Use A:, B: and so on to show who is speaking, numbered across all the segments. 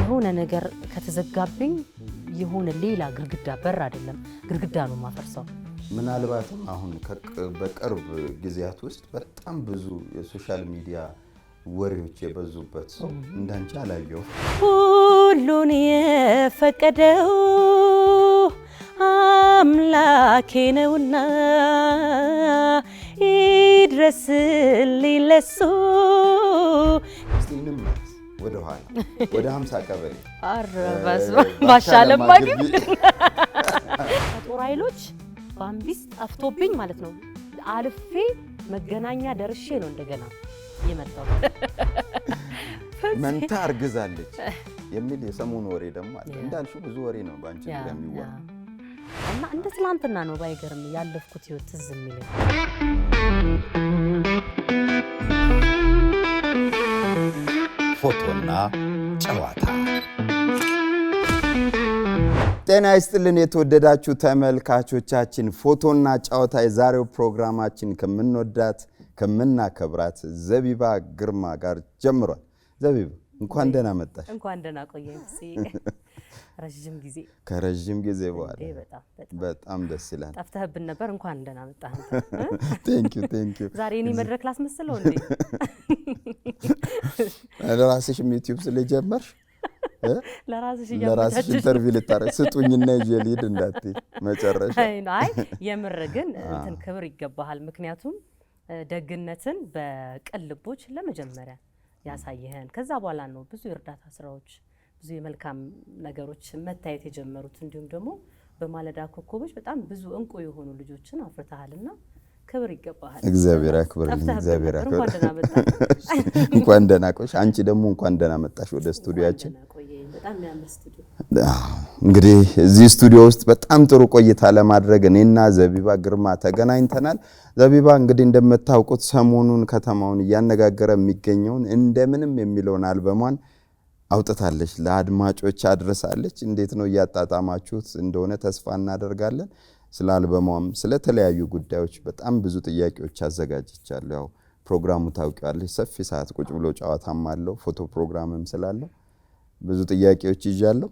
A: የሆነ ነገር ከተዘጋብኝ የሆነ ሌላ ግርግዳ በር አይደለም ግርግዳ ነው ማፈርሰው
B: ምናልባትም አሁን በቅርብ ጊዜያት ውስጥ በጣም ብዙ የሶሻል ሚዲያ ወሬዎች የበዙበት ሰው እንዳንቺ አላየው
A: ሁሉን የፈቀደው አምላኬ ነውና ይድረስልኝ ለሱ
B: ወደ ኋላ ወደ 50 ቀበሌ
A: አረባስ ባሻለም ማግብ ጦር ኃይሎች ባምቢስ ጠፍቶብኝ ማለት ነው አልፌ መገናኛ ደርሼ ነው እንደገና የመጣው
B: መንታ አርግዛለች የሚል የሰሞኑ ወሬ ደግሞ አለ እንዳልሽው ብዙ ወሬ ነው ባንቺ የሚወራ
A: እና እንደ ትላንትና ነው ባይገርም ያለፍኩት ህይወት ትዝ የሚለኝ
C: ፎቶና ጨዋታ
B: ጤና ይስጥልን የተወደዳችሁ ተመልካቾቻችን ፎቶና ጨዋታ የዛሬው ፕሮግራማችን ከምንወዳት ከምናከብራት ዘቢባ ግርማ ጋር ጀምሯል ዘቢባ እንኳን ደህና መጣሽ
A: እንኳን ደህና ቆየኝ
B: ከረጅም ጊዜ በኋላ በጣም ደስ ይላል
A: ጠፍተህብን ነበር እንኳን ደህና መጣህ
B: ቴንክ ዩ
A: ዛሬ እኔ መድረክ ላስመስለው እንዴ
B: ለራስሽ ዩቲዩብ ስለጀመርሽ
A: ለራስሽ
B: ኢንተርቪው ልታረግ ስጡኝና ይጀሊድ እንዳትይ መጨረሻ
A: አይ የምር ግን እንትን ክብር ይገባሃል ምክንያቱም ደግነትን በቀልቦች ለመጀመሪያ ያሳየህን ከዛ በኋላ ነው ብዙ የእርዳታ ስራዎች ብዙ የመልካም ነገሮች መታየት የጀመሩት እንዲሁም ደግሞ በማለዳ ኮከቦች በጣም ብዙ እንቁ የሆኑ ልጆችን አፍርተሃልና ክብር ይገባሃል
B: እግዚአብሔር ያክብርልኝ እግዚአብሔር እንኳን ደህና ቆይሽ አንቺ ደግሞ እንኳን ደህና መጣሽ ወደ ስቱዲዮአችን
A: በጣም የሚያምር ስቱዲዮ
B: እንግዲህ እዚህ ስቱዲዮ ውስጥ በጣም ጥሩ ቆይታ ለማድረግ እኔና ዘቢባ ግርማ ተገናኝተናል ዘቢባ እንግዲህ እንደምታውቁት ሰሞኑን ከተማውን እያነጋገረ የሚገኘውን እንደምንም የሚለውን አልበሟን አውጥታለች ለአድማጮች አድርሳለች እንዴት ነው ያጣጣማችሁት እንደሆነ ተስፋ እናደርጋለን ስለ አልበሟም ስለ ተለያዩ ጉዳዮች በጣም ብዙ ጥያቄዎች አዘጋጅቻለሁ ያው ፕሮግራሙ ታውቂዋለሽ ሰፊ ሰዓት ቁጭ ብሎ ጨዋታም አለው ፎቶ ፕሮግራምም ስላለው ብዙ ጥያቄዎች ይዣለሁ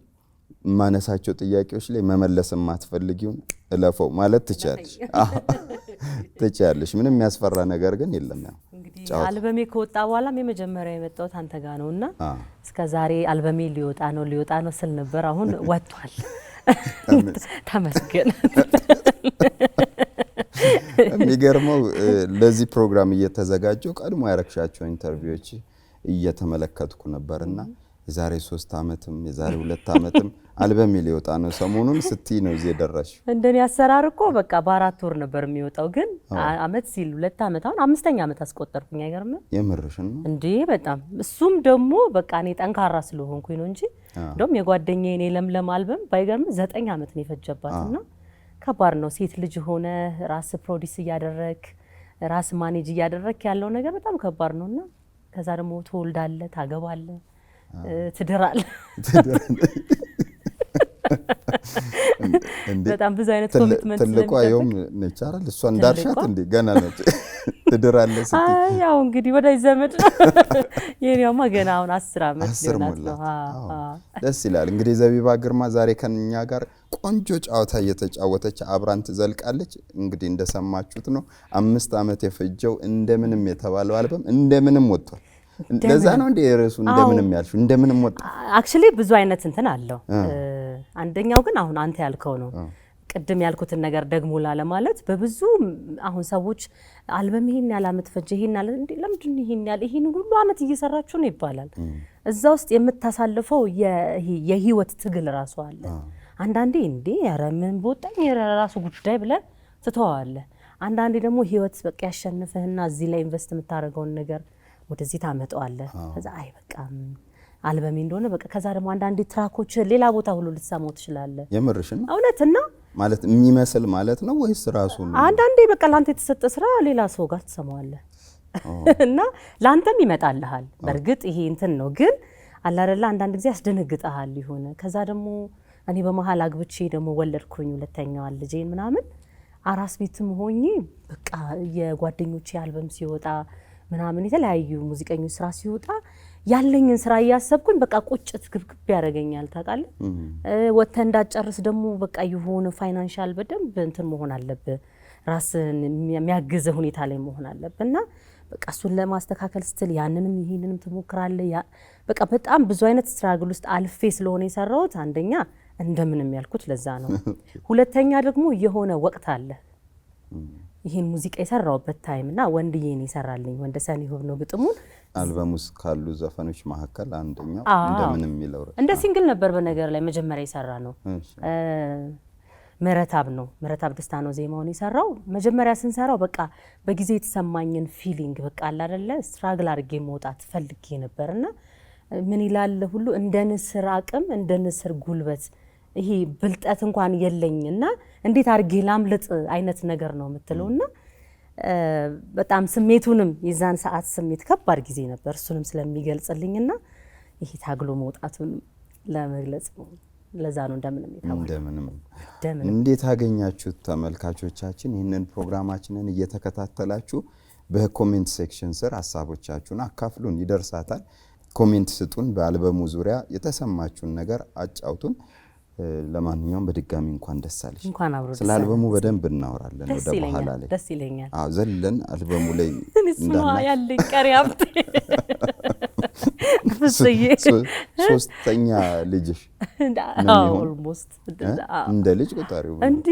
B: ማነሳቸው ጥያቄዎች ላይ መመለስ ማትፈልጊውን እለፈው ማለት ትቻለሽ ምንም የሚያስፈራ ነገር ግን የለም ያው
A: እንግዲህ አልበሜ ከወጣ በኋላም የመጀመሪያ የመጣው አንተ ጋር ነውና እስከ ዛሬ አልበሜ ሊወጣ ነው ስል ነበር አሁን ወጥቷል ተመስገን
B: የሚገርመው ለዚህ ፕሮግራም እየተዘጋጀው ቀድሞ ያረክሻቸው ኢንተርቪዎች እየተመለከትኩ ነበርና የዛሬ 3 አመትም የዛሬ 2 አመትም አልበም ሊወጣ ነው ሰሞኑን ስትይ ነው እዚህ ደረሽ
A: እንደኔ አሰራር እኮ በቃ በ4 ወር ነበር የሚወጣው ግን አመት ሲል 2 አመት አሁን 5ኛ አመት አስቆጠርኩኝ አይገርምም
B: የምርሽን ነው
A: እንዴ በጣም እሱም ደግሞ በቃ እኔ ጠንካራ ስለሆንኩኝ ነው እንጂ እንደውም የጓደኛዬ እኔ ለምለም አልበም ባይገርም 9 አመት ነው የፈጀባትና ከባድ ነው ሴት ልጅ ሆነ ራስ ፕሮዲዩስ ያደረክ ራስ ማኔጅ ያደረክ ያለው ነገር በጣም ከባድ ነውና ከዛ ደግሞ ትወልዳለህ ታገባለህ ትደራለህ በጣም ብዙ አይነት ኮሚትመንት
B: ትልቋየውም ነች አይደል እሷን ዳርሻት እንዴ ገና ነች ትደራለህ ስትይ
A: ያው እንግዲህ ወዳጅ ዘመድ የኔውማ ገና አሁን 10 አመት ነው
B: ደስ ይላል እንግዲህ ዘቢባ ግርማ ዛሬ ከኛ ጋር ቆንጆ ጨዋታ እየተጫወተች አብራን ትዘልቃለች እንግዲህ እንደሰማችሁት ነው 5 አመት የፈጀው እንደምንም የተባለው አልበም እንደምንም ወጥቷል ለዛ ነው እንደ ርዕሱ እንደምንም ያልሽው እንደምንም ወጣ
A: አክቹሊ ብዙ አይነት እንትን አለው አንደኛው ግን አሁን አንተ ያልከው ነው ቅድም ያልኩትን ነገር ደግሞ ለማለት በብዙ አሁን ሰዎች አልበም ይሄን ያለ አመት ፈጀ ይሄን ያለ እንዴ ለምንድን ይሄን ያለ ይሄን ሁሉ አመት እየሰራችሁ ነው ይባላል እዛ ውስጥ የምታሳልፈው የህይወት ትግል ራሱ አለ አንዳንዴ እንዴ ኧረ ምን ቦጣኝ የራሱ ጉዳይ ብለ ትተዋለህ አንዳንዴ ደግሞ ህይወት በቃ ያሸንፈህና እዚህ ላይ ኢንቨስት የምታደርገውን ነገር ወደዚህ ታመጣዋለህ ከዛ አይ በቃ አልበሜ እንደሆነ በቃ ከዛ ደግሞ አንዳንዴ ትራኮች ሌላ ቦታ ሁሉ ልትሰማው ትችላለህ
B: የምርሽን ነው
A: እውነትና
B: ማለት የሚመስል ማለት ነው ወይስ ራሱ ነው
A: አንዳንዴ በቃ ላንተ የተሰጠ ስራ ሌላ ሰው ጋር ትሰማዋለህ እና ላንተም ይመጣልሃል በርግጥ ይሄ እንትን ነው ግን አላረላ አንዳንድ ጊዜ ያስደነግጣል ይሆነ ከዛ ደግሞ እኔ በመሃል አግብቼ ደግሞ ወለድኩኝ ሁለተኛው ልጄን ምናምን አራስ ቤትም ሆኜ በቃ የጓደኞቼ አልበም ሲወጣ ምናምን የተለያዩ ሙዚቀኞች ስራ ሲወጣ ያለኝን ስራ እያሰብኩኝ በቃ ቁጭት ግብግብ ያደርገኛል ታውቃለህ። ወጥተህ እንዳጨርስ ደግሞ በቃ የሆነ ፋይናንሻል በደንብ እንትን መሆን አለብህ፣ ራስን የሚያግዝ ሁኔታ ላይ መሆን አለብህና በቃ እሱን ለማስተካከል ስትል ያንንም ይሄንንም ትሞክራለህ። በቃ በጣም ብዙ አይነት ስትራግል ውስጥ አልፌ ስለሆነ የሰራሁት አንደኛ እንደምንም ያልኩት ለዛ ነው። ሁለተኛ ደግሞ የሆነ ወቅት አለ ይሄን ሙዚቃ የሰራውበት ታይም እና ወንድዬን ይሰራልኝ ወንደሰን ይሁን ነው ግጥሙን
B: አልበም ውስጥ ካሉ ዘፈኖች መካከል አንደኛው እንደምንም የሚለው
A: እንደ ሲንግል ነበር በነገር ላይ መጀመሪያ የሰራ ነው። ምረታብ ነው ምረታብ ደስታ ነው ዜማውን የሰራው። መጀመሪያ ስንሰራው በቃ በጊዜ የተሰማኝን ፊሊንግ በቃ አለ አይደለ ስትራግል አድርጌ መውጣት ፈልጌ ነበርና ምን ይላል ሁሉ እንደ ንስር አቅም እንደ ንስር ጉልበት ይሄ ብልጠት እንኳን የለኝና እንዴት አድርጌ ላምልጥ አይነት ነገር ነው የምትለውና በጣም ስሜቱንም የዛን ሰዓት ስሜት ከባድ ጊዜ ነበር እሱንም ስለሚገልጽልኝና ይሄ ታግሎ መውጣቱን ለመግለጽ ነው። ለዛ ነው እንደምንም
B: እንዴት አገኛችሁት ተመልካቾቻችን? ይህንን ፕሮግራማችንን እየተከታተላችሁ በኮሜንት ሴክሽን ስር ሀሳቦቻችሁን አካፍሉን፣ ይደርሳታል። ኮሜንት ስጡን፣ በአልበሙ ዙሪያ የተሰማችሁን ነገር አጫውቱን። ለማንኛውም በድጋሚ እንኳን ደስ አለሽ። ስለ አልበሙ በደንብ እናወራለን ወደ በኋላ ላይ።
A: ደስ ይለኛል።
B: ዘለን አልበሙ ላይ
A: እንዳና ያለኝ ቀሪ አብቴ
B: ሶስተኛ ልጅሽ
A: ኦልሞስት
B: እንደ ልጅ ቆጣሪው
A: እንዴ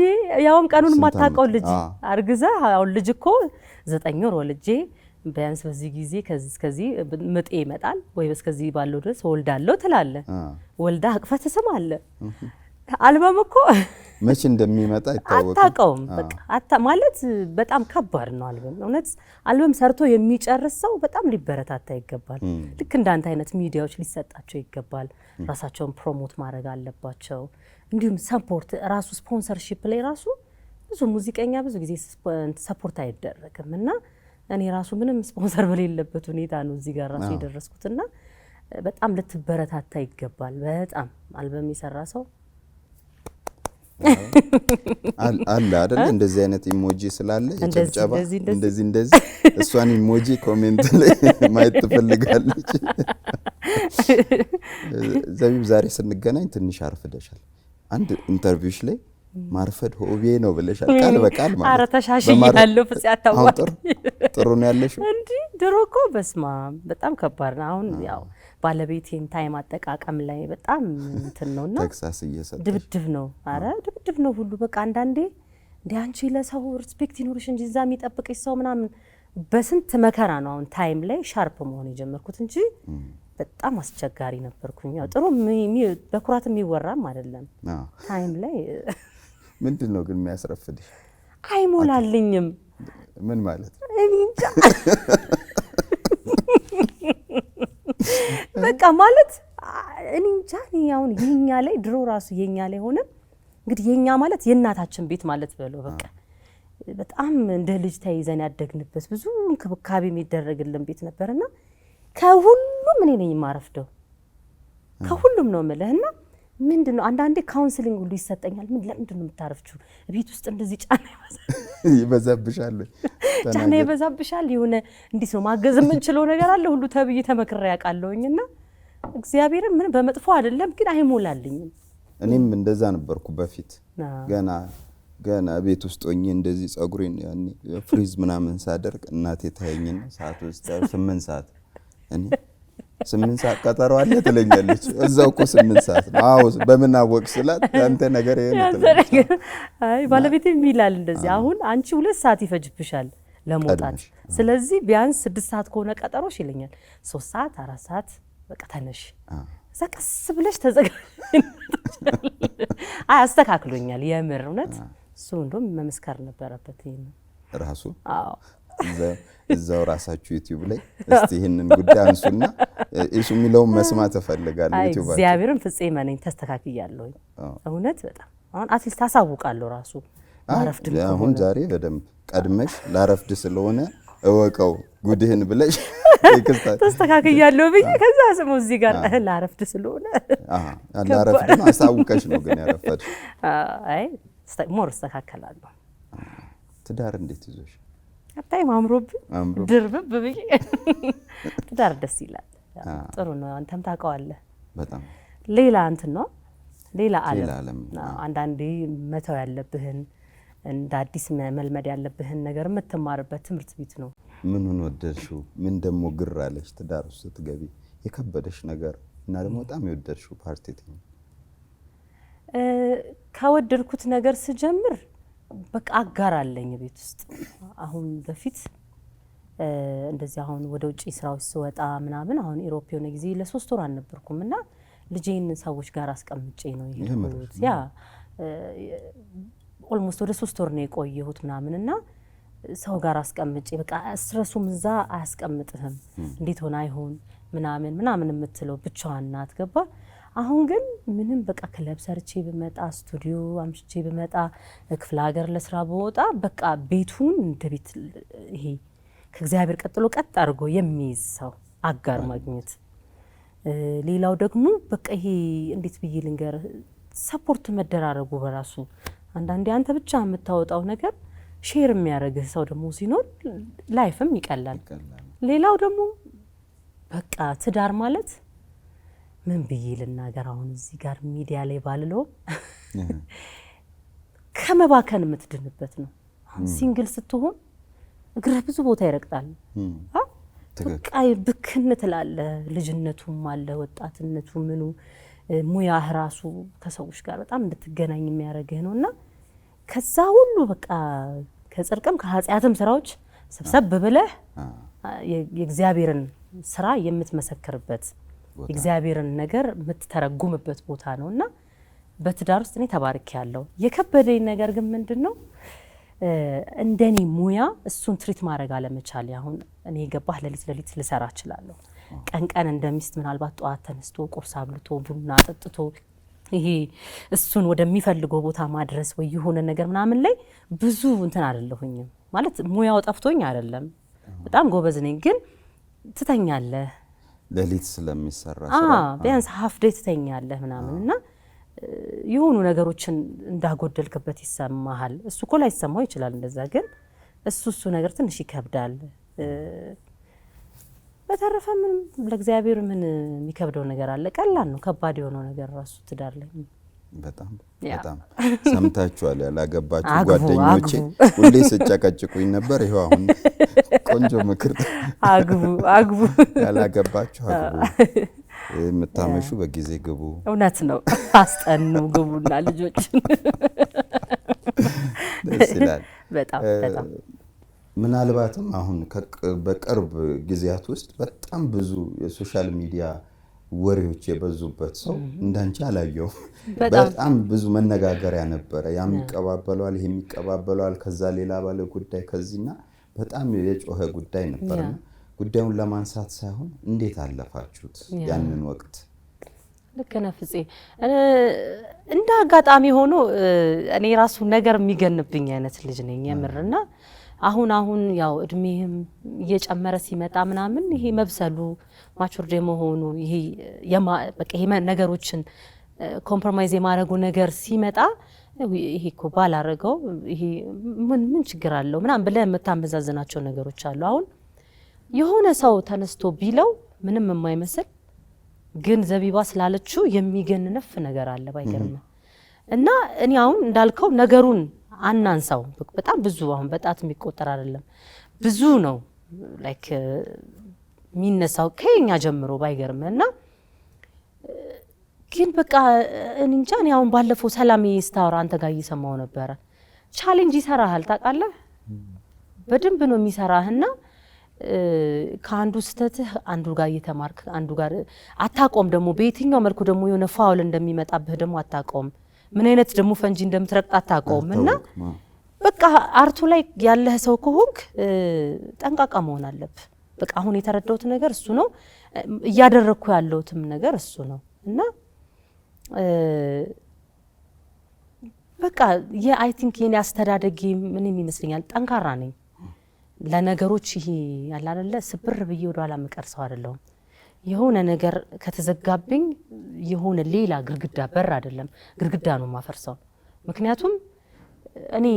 A: ያውም ቀኑን ማታውቀው ልጅ አርግዛ አሁን ልጅ እኮ 9 ወር ወልጄ ቢያንስ በዚህ ጊዜ ከዚህ ምጤ ይመጣል ወይ በስከዚህ ባለው ድረስ ወልዳለሁ ትላለ ወልዳ አቅፈህ ትስማለህ። አልበም እኮ
B: መቼ እንደሚመጣ አይታወቅም
A: አታውቀውም። በቃ ማለት በጣም ከባድ ነው አልበም። እውነት አልበም ሰርቶ የሚጨርስ ሰው በጣም ሊበረታታ ይገባል። ልክ እንዳንተ አይነት ሚዲያዎች ሊሰጣቸው ይገባል። ራሳቸውን ፕሮሞት ማድረግ አለባቸው። እንዲሁም ሰፖርት ራሱ ስፖንሰርሺፕ ላይ ራሱ ብዙ ሙዚቀኛ ብዙ ጊዜ ሰፖርት አይደረግምና እኔ ራሱ ምንም ስፖንሰር በሌለበት ሁኔታ ነው እዚህ ጋር ራሱ የደረስኩትና በጣም ልትበረታታ ይገባል። በጣም አልበም የሰራ ሰው
B: አለ አይደል? እንደዚህ አይነት ኢሞጂ ስላለ የጨብጨባ እንደዚህ እሷን ኢሞጂ ኮሜንት ላይ ማየት ትፈልጋለች። ዘቢብ ዛሬ ስንገናኝ ትንሽ አርፍደሻል። አንድ ኢንተርቪውሽ ላይ ማርፈድ ሆቤ ነው ብለሻል። ቃል በቃል ማለት
A: አረ ተሻሽያለሁ ፍጽ ያታዋጥ
B: ጥሩ ነው ያለሽ
A: እንዴ? ድሮ እኮ በስማ በጣም ከባድ ነው። አሁን ያው ባለቤቴን ታይም አጠቃቀም ላይ በጣም እንትን ነውና
B: ቴክሳስ እየሰጠ
A: ድብድብ ነው። አረ ድብድብ ነው ሁሉ በቃ አንዳንዴ እንዴ አንቺ ለሰው ሪስፔክት ይኖርሽ እንጂ እዛ የሚጠብቅሽ ሰው ምናምን በስንት መከራ ነው አሁን ታይም ላይ ሻርፕ መሆን የጀመርኩት እንጂ በጣም አስቸጋሪ ነበርኩኝ። ያው ጥሩ በኩራት የሚወራም አይደለም ታይም ላይ
B: ምንድነው ግን የሚያስረፍድሽ?
A: አይሞላልኝም።
B: ምን ማለት
A: እኔ እንጃ በቃ ማለት እኔ እንጃ። አሁን የኛ ላይ ድሮ ራሱ የኛ ላይ ሆነ እንግዲህ የኛ ማለት የእናታችን ቤት ማለት በለው በቃ በጣም እንደ ልጅ ተይዘን ያደግንበት ብዙ እንክብካቤ የሚደረግልን ቤት ነበርና ከሁሉም እኔ ነኝ የማረፍደው ከሁሉም ነው የምልህና ምንድነው አንዳንዴ ካውንስሊንግ ሁሉ ይሰጠኛል። ለምንድነው የምታረፍችው ቤት ውስጥ እንደዚህ ጫና
B: ይበዛብሻል?
A: ጫና ይበዛብሻል። የሆነ እንዴት ነው ማገዝ የምንችለው ነገር አለ ሁሉ ተብዬ ተመክሬ ያውቃለሁኝና እግዚአብሔርን ምን በመጥፎ አይደለም ግን አይሞላልኝም።
B: እኔም እንደዛ ነበርኩ በፊት ገና ቤት ውስጥ ሆኜ እንደዚህ ጸጉሬን ያኔ ፍሪዝ ምናምን ሳደርግ እናቴ ታየኝና ሰዓት ውስጥ 8 ሰዓት እኔ 8 ሰዓት ቀጠሮ አለ ትለኛለች። እዛው እኮ 8 ሰዓት ነው። አዎ በምን አወቅሽ ስላት ያንተ ነገር ይሄ ነው።
A: አይ ባለቤቴ ይላል እንደዚህ አሁን አንቺ 2 ሰዓት ይፈጅብሻል ለመውጣት ስለዚህ ቢያንስ 6 ሰዓት ከሆነ ቀጠሮሽ ይለኛል 3 ሰዓት 4 ሰዓት በቃ ተነሽ ዘቀስ ብለሽ ተዘጋጅ። አይ አስተካክሎኛል የምር እውነት እሱ እንደውም መመስከር ነበረበት ይሄን
B: ራሱ።
A: አዎ
B: እዛው ራሳችሁ ዩቲዩብ ላይ እስቲ ይሄንን ጉዳይ አንሱና እሱ የሚለው መስማት እፈልጋለሁ። ዩቲዩብ
A: እግዚአብሔርን ፍፄ ማነኝ ተስተካክያለሁ እውነት በጣም አሁን አትሊስት ታሳውቃለሁ ራሱ ማረፍድ ነው።
B: አሁን ዛሬ በደንብ ቀድመሽ ላረፍድ ስለሆነ እወቀው ጉድህን ብለሽ
A: ተስተካክያለሁ ብዬ ከዛ ስሙ እዚህ ጋር ላረፍድ ስለሆነ
B: ላረፍድ ነው አሳውቀሽ ነው ግን ያረፈድሽ።
A: አይ ሞር ተስተካከላለሁ።
B: ትዳር እንዴት ይዞሽ?
A: አታይ ማምሮብ ድርብብ ብዬ ትዳር ደስ ይላል። ጥሩ ነው። አንተም ታውቀዋለህ
B: በጣም
A: ሌላ እንትን ነው ሌላ ዓለም
B: ዓለም
A: አንዳንዴ መተው ያለብህን እንደ አዲስ መልመድ ያለብህን ነገር የምትማርበት ትምህርት ቤት ነው።
B: ምኑን ወደድሽው? ምን ደግሞ ግር አለሽ? ትዳር ውስጥ ስትገቢ የከበደሽ ነገር እና ደግሞ በጣም የወደድሽው ፓርቲ ነው?
A: ከወደድኩት ነገር ስጀምር በቃ አጋር አለኝ ቤት ውስጥ። አሁን በፊት እንደዚህ አሁን ወደ ውጪ ስራዎች ስወጣ ምናምን አሁን ኢሮፕ የሆነ ጊዜ ለ3 ወር አልነበርኩም እና ልጄን ሰዎች ጋር አስቀምጬ ነው የሄድኩት። ያ ኦልሞስት ወደ 3 ወር ነው የቆየሁት ምናምንና ሰው ጋር አስቀምጬ በቃ ስትረሱም እዛ አያስቀምጥህም። እንዴት ሆነ አይሆን ምናምን የምትለው ብቻዋን ናት ገባ። አሁን ግን ምንም በቃ ክለብ ሰርቼ ብመጣ ስቱዲዮ አምሽቼ ብመጣ ክፍለ ሀገር ለስራ በወጣ በቃ ቤቱን እንደ ቤት ይሄ ከእግዚአብሔር ቀጥሎ ቀጥ አድርጎ የሚይዝ ሰው አጋር ማግኘት። ሌላው ደግሞ በቃ ይሄ እንዴት ብዬ ልንገር ሰፖርት መደራረጉ በራሱ አንዳንዴ አንተ ብቻ የምታወጣው ነገር ሼር የሚያደርግህ ሰው ደግሞ ሲኖር ላይፍም ይቀላል። ሌላው ደግሞ በቃ ትዳር ማለት ምን ብዬ ልናገር አሁን እዚህ ጋር ሚዲያ ላይ ባልለው ከመባከን የምትድንበት ነው። ሲንግል ስትሆን እግርህ ብዙ ቦታ ይረግጣል። በቃ ብክን ትላለህ። ልጅነቱም አለ ወጣትነቱ ምኑ ሙያህ ራሱ ከሰዎች ጋር በጣም እንድትገናኝ የሚያደርግህ ነውና ከዛ ሁሉ በቃ ከጽድቅም ከኃጢአትም ስራዎች ሰብሰብ ብለህ የእግዚአብሔርን ስራ የምትመሰክርበት የእግዚአብሔርን ነገር የምትተረጉምበት ቦታ ነውና በትዳር ውስጥ እኔ ተባርኬያለሁ። የከበደኝ ነገር ግን ምንድነው እንደኔ ሙያ እሱን ትሪት ማድረግ አለመቻል። አሁን እኔ ገባህ ለሊት ልሰራ እችላለሁ። ቀን እንደ ሚስት ምናልባት ጠዋት ተነስቶ ቁርስ አብልቶ ቡና ጠጥቶ ይሄ እሱን ወደሚፈልገው ቦታ ማድረስ ወይ የሆነ ነገር ምናምን ላይ ብዙ እንትን አይደለሁኝም። ማለት ሙያው ጠፍቶኝ አይደለም፣ በጣም ጎበዝ ነኝ። ግን ትተኛለህ
B: ለሊት ስለሚሰራ ስራ
A: ቢያንስ ሀፍ ዴይ ትተኛለህ ምናምንና የሆኑ ነገሮችን እንዳጎደልክበት ይሰማሃል። እሱ እኮ ላይሰማው ይችላል እንደዛ፣ ግን እሱ ነገር ትንሽ ይከብዳል። በተረፈ ምን ለእግዚአብሔር ምን የሚከብደው ነገር አለ? ቀላል ነው። ከባድ የሆነው ነገር ራሱ ትዳር ላይ
B: በጣም ሰምታችኋል። ያላገባችሁ ጓደኞቼ ሁሌ ስጨቀጭቁኝ ነበር። ይሄው አሁን ቆንጆ ምክር
A: አግቡ።
B: ያላገባችሁ አግቡ፣ የምታመሹ በጊዜ ግቡ።
A: እውነት ነው። አስጠኑ ግቡና ልጆችን።
B: ደስ ይላል
A: በጣም
B: ምናልባትም አሁን በቅርብ ጊዜያት ውስጥ በጣም ብዙ የሶሻል ሚዲያ ወሬዎች የበዙበት ሰው እንዳንቺ አላየው። በጣም ብዙ መነጋገሪያ ነበረ። ያም ይቀባበሏል፣ ይሄም ይቀባበሏል፣ ከዛ ሌላ ባለ ጉዳይ ከዚህና በጣም የጮኸ ጉዳይ ነበርና ጉዳዩን ለማንሳት ሳይሆን እንዴት አለፋችሁት ያንን ወቅት?
A: ልክ ነህ ፍፄ። እንደ አጋጣሚ ሆኖ እኔ ራሱ ነገር የሚገንብኝ አይነት ልጅ ነኝ የምርና አሁን ያው እድሜህም እየጨመረ ሲመጣ ምናምን ይሄ መብሰሉ ማቹርድ መሆኑ ይሄ በቃ ይሄ ነገሮችን ኮምፕሮማይዝ የማድረጉ ነገር ሲመጣ ይሄ እኮ ባላረገው ይሄ ምን ችግር አለው ምናምን ብለህ የምታመዛዝናቸው ነገሮች አሉ። አሁን የሆነ ሰው ተነስቶ ቢለው ምንም የማይመስል ግን ዘቢባ ስላለችው የሚገንነፍ ነገር አለ ባይገርም። እና እኔ አሁን እንዳልከው ነገሩን አናንሳው። በጣም ብዙ አሁን በጣት የሚቆጠር አይደለም ብዙ ነው ላይክ የሚነሳው ከኛ ጀምሮ ባይገርምና ግን በቃ እንጃ። እኔ አሁን ባለፈው ሰላም ስታወራ አንተ ጋር እየሰማው ነበር። ቻሌንጅ ይሰራሃል ታውቃለህ፣ በደንብ ነው የሚሰራህና ከአንዱ ስተትህ አንዱ ጋር እየተማርክ አንዱ ጋር አታቆም። ደግሞ በየትኛው መልኩ ደግሞ የሆነ ፋውል እንደሚመጣብህ ደግሞ አታቆም። ምን አይነት ደግሞ ፈንጂ እንደምትረቅጥ አታቆም። እና በቃ አርቱ ላይ ያለህ ሰው ከሆንክ ጠንቃቃ መሆን አለብህ። በቃ አሁን የተረዳሁት ነገር እሱ ነው። እያደረግኩ ያለሁትም ነገር እሱ ነው። እና በቃ አይ ቲንክ የኔ አስተዳደጌ ምንም ይመስለኛል ጠንካራ ነኝ ለነገሮች። ይሄ ያለ አይደለ ስብር ብዬ ወደ ኋላ መቀርሰው አይደለም። የሆነ ነገር ከተዘጋብኝ የሆነ ሌላ ግርግዳ በር አይደለም ግርግዳ ነው ማፈርሰው። ምክንያቱም እኔ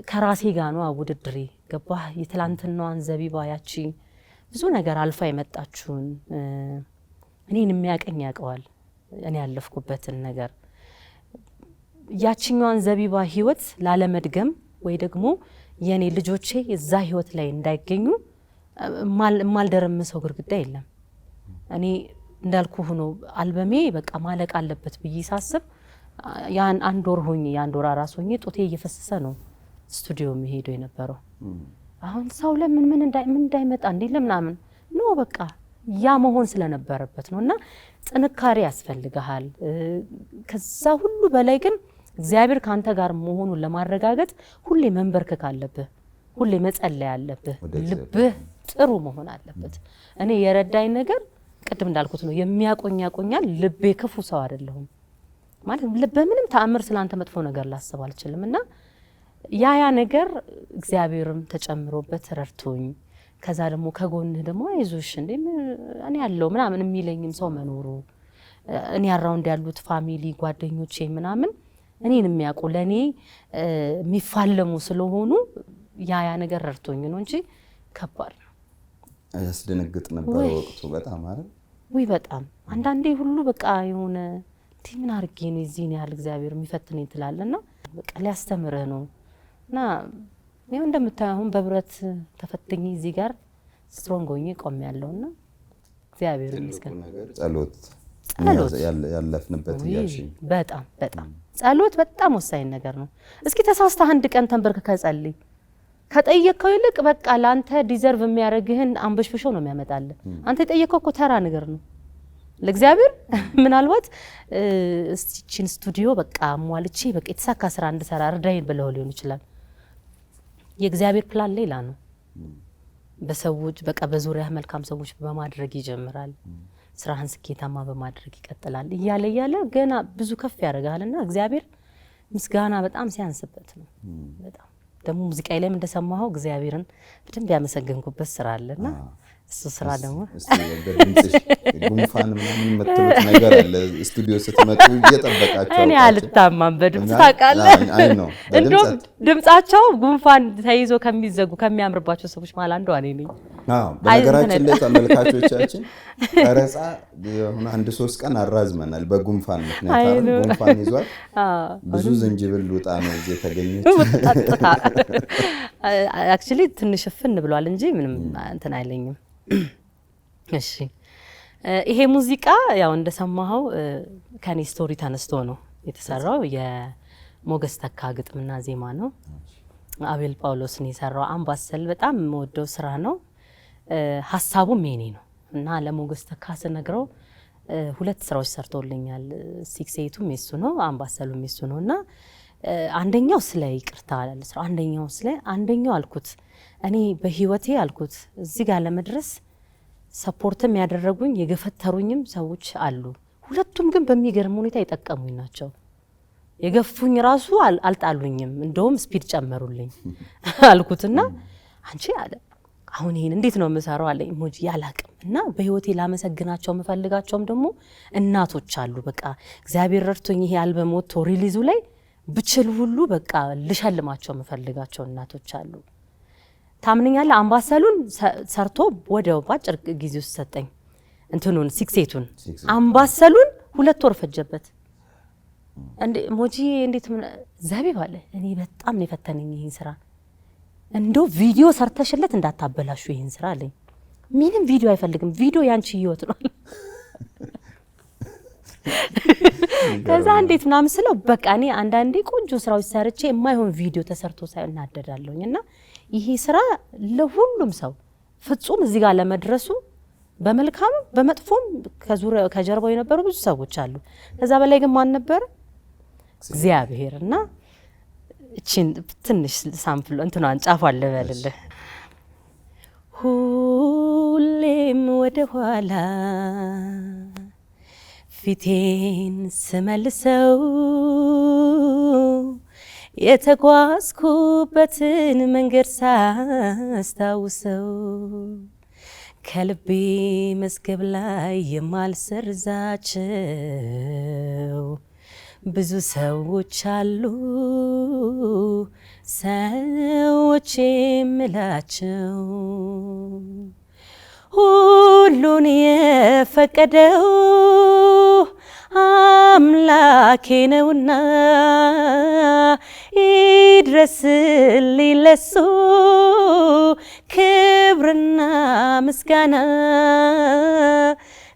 A: ከራሴ ጋር ነው ውድድሬ ገባህ። የትላንትናዋን ዘቢባ ያቺ ብዙ ነገር አልፋ የመጣችሁን እኔን የሚያቀኝ ያቀዋል እኔ ያለፍኩበትን ነገር ያቺኛዋን ዘቢባ ህይወት ላለመድገም ወይ ደግሞ የኔ ልጆቼ እዛ ህይወት ላይ እንዳይገኙ ማልደረምሰው ግርግዳ የለም እኔ እንዳልኩ ሆኖ አልበሜ በቃ ማለቅ አለበት ብዬ ሳስብ ያን አንድ ወር ሆኜ ያን ወር አራስ ሆኜ ጦቴ እየፈሰሰ ነው ስቱዲዮ የሚሄደው የነበረው አሁን ሰው ለምን እንዳይመጣ እንዴ ለምናምን ነው በቃ ያ መሆን ስለነበረበት ነውና ጥንካሬ ያስፈልጋል ከዛ ሁሉ በላይ ግን እግዚአብሔር ካንተ ጋር መሆኑን ለማረጋገጥ ሁሌ መንበርከክ አለብህ ሁሌ መጸለይ አለብህ ልብህ ጥሩ መሆን አለበት እኔ የረዳኝ ነገር ቅድም እንዳልኩት ነው የሚያቆኛል ልቤ ክፉ ሰው አይደለሁም ማለት ልቤ ምንም ተአምር ስላንተ መጥፎ ነገር ላስብ አልችልምና ያ ነገር እግዚአብሔርም ተጨምሮበት ረድቶኝ ከዛ ደግሞ ከጎንህ ደግሞ አይዞሽ እንዴ እኔ ያለው ምናምን የሚለኝም ሰው መኖሩ እኔ አራውንድ ያሉት ፋሚሊ ጓደኞቼ ምናምን እኔን የሚያውቁ ለኔ የሚፋለሙ ስለሆኑ ያ ነገር ረድቶኝ ነው እንጂ ከባድ ነው
B: ያስደነግጥ ነበር ወቅቱ በጣም አይደል
A: ወይ በጣም አንዳንዴ ሁሉ በቃ የሆነ ምን አርጌ ነው እዚህን ያህል እግዚአብሔር የሚፈትነኝ ትላለና በቃ ሊያስተምርህ ነውና ነው እንደምታዩን በብረት ተፈትኜ እዚህ ጋር ስትሮንግ ሆኜ ቆሜያለሁና እግዚአብሔር ይመስገን
B: ጸሎት ያለፍንበት ያሺ
A: በጣም ጸሎት በጣም ወሳኝ ነገር ነው እስኪ ተሳስተህ አንድ ቀን ተንበርከከ ጸልይ ከጠየቀው ይልቅ በቃ ላንተ ዲዘርቭ የሚያረግህን አንበሽብሾ ነው የሚያመጣልህ አንተ የጠየቀው እኮ ተራ ነገር ነው ለእግዚአብሔር ምናልባት እስቲችን ስቱዲዮ በቃ ሟልቼ በቃ የተሳካ ስራ እንድሰራ እርዳይን ብለው ሊሆን ይችላል የእግዚአብሔር ፕላን ሌላ ነው በሰዎች በቃ በዙሪያ መልካም ሰዎች በማድረግ ይጀምራል ስራህን ስኬታማ በማድረግ ይቀጥላል እያለ ገና ብዙ ከፍ ያደርጋልና እግዚአብሔር ምስጋና በጣም ሲያንስበት ነው በጣም ደግሞ ሙዚቃዬ ላይ እንደሰማኸው እግዚአብሔርን በደንብ ያመሰገንኩበት ስራ አለና እሱ ስራ ደግሞ
B: በድምጽሽ ጉንፋን ምናምን መጥቶት ነገር አለ ስቱዲዮ ስትመጡ እየተጠበቃችሁ
A: እኔ አልታማም በድምጽ ታውቃለህ
B: አይ ነው
A: እንደውም ድምጻቸው ጉንፋን ተይዞ ከሚዘጉ ከሚያምርባቸው ሰዎች ማለት አንዱ እኔ ነኝ
B: በነገራችን ላይ ተመልካቾቻችን ቀረጻ የሆነ 1-3 ቀን አራዝመናል በጉንፋን ምክንያት አይደል ጉንፋን ይዟል ብዙ ዝንጅብል ውጣ ነው እዚህ የተገኘች
A: አክቹሊ ትንሽ ፍን ብሏል እንጂ ምንም እንትን አይለኝም እሺ ይሄ ሙዚቃ ያው እንደሰማኸው ከኔ ስቶሪ ተነስቶ ነው የተሰራው የሞገስ ተካ ግጥምና ዜማ ነው አቤል ጳውሎስ ነው የሰራው አምባሰል በጣም የምወደው ስራ ነው ሐሳቡም የኔ ነው እና ለሞገስ ተካ ስነግረው ሁለት ስራዎች ሰርቶልኛል 6-8ቱም የሱ ነው አምባሰሉም የሱ ነውና አንደኛው ስለ ይቅርታ አለስራ አንደኛው አልኩት እኔ በህይወቴ አልኩት እዚህ ጋር ለመድረስ ሰፖርትም ያደረጉኝ የገፈተሩኝም ሰዎች አሉ ሁለቱም ግን በሚገርም ሁኔታ ይጠቀሙኝ ናቸው የገፉኝ ራሱ አልጣሉኝም እንደውም ስፒድ ጨመሩልኝ አልኩትና አንቺ አለ አሁን ይሄን እንዴት ነው መሰራው አለ ኢሞጂ ያላቅምና በህይወቴ ላመሰግናቸው መፈልጋቸውም ደግሞ እናቶች አሉ በቃ እግዚአብሔር ረድቶኝ ይሄ አልበም ወጥቶ ሪሊዙ ላይ ብችል ሁሉ በቃ ልሸልማቸው መፈልጋቸው እናቶች አሉ ታምነኛለህ አምባሰሉን ሰርቶ ወዲያው ባጭር ጊዜ ውስጥ ሰጠኝ እንትኑን 6-8ቱን አምባሰሉን 2 ወር ፈጀበት እንዴ ሞጂ እንዴት ዘቢብ አለ እኔ በጣም ነው የፈተነኝ ይሄን ስራ እንደው ቪዲዮ ሰርተሽለት እንዳታበላሹ ይሄን ስራ አለኝ ምንም ቪዲዮ አይፈልግም ቪዲዮ ያንቺ ህይወት ነው ከዛ እንዴት ምናምን ስለው በቃ እኔ አንዳንዴ ቆንጆ ስራዎች ሰርቼ የማይሆን ቪዲዮ ተሰርቶ ሳይናደዳለሁኝና ይሄ ስራ ለሁሉም ሰው ፍጹም እዚህ ጋር ለመድረሱ በመልካም በመጥፎም ከጀርባው የነበሩ ብዙ ሰዎች አሉ ከዛ በላይ ግን ማን ነበር እግዚአብሔርና እቺን ትንሽ ሳምፕል እንትናን ጫፋን ልበልልህ ሁሌም ወደ ኋላ ፊቴን ስመልሰው የተጓዝኩበትን መንገድ ሳስታውሰው ከልቤ መስገብ ላይ የማልሰርዛቸው ብዙ ሰዎች አሉ ሰዎች የምላቸው ሁሉን የፈቀደው አምላኬ ነውና ይድረስልኝ ለሱ ክብርና ምስጋና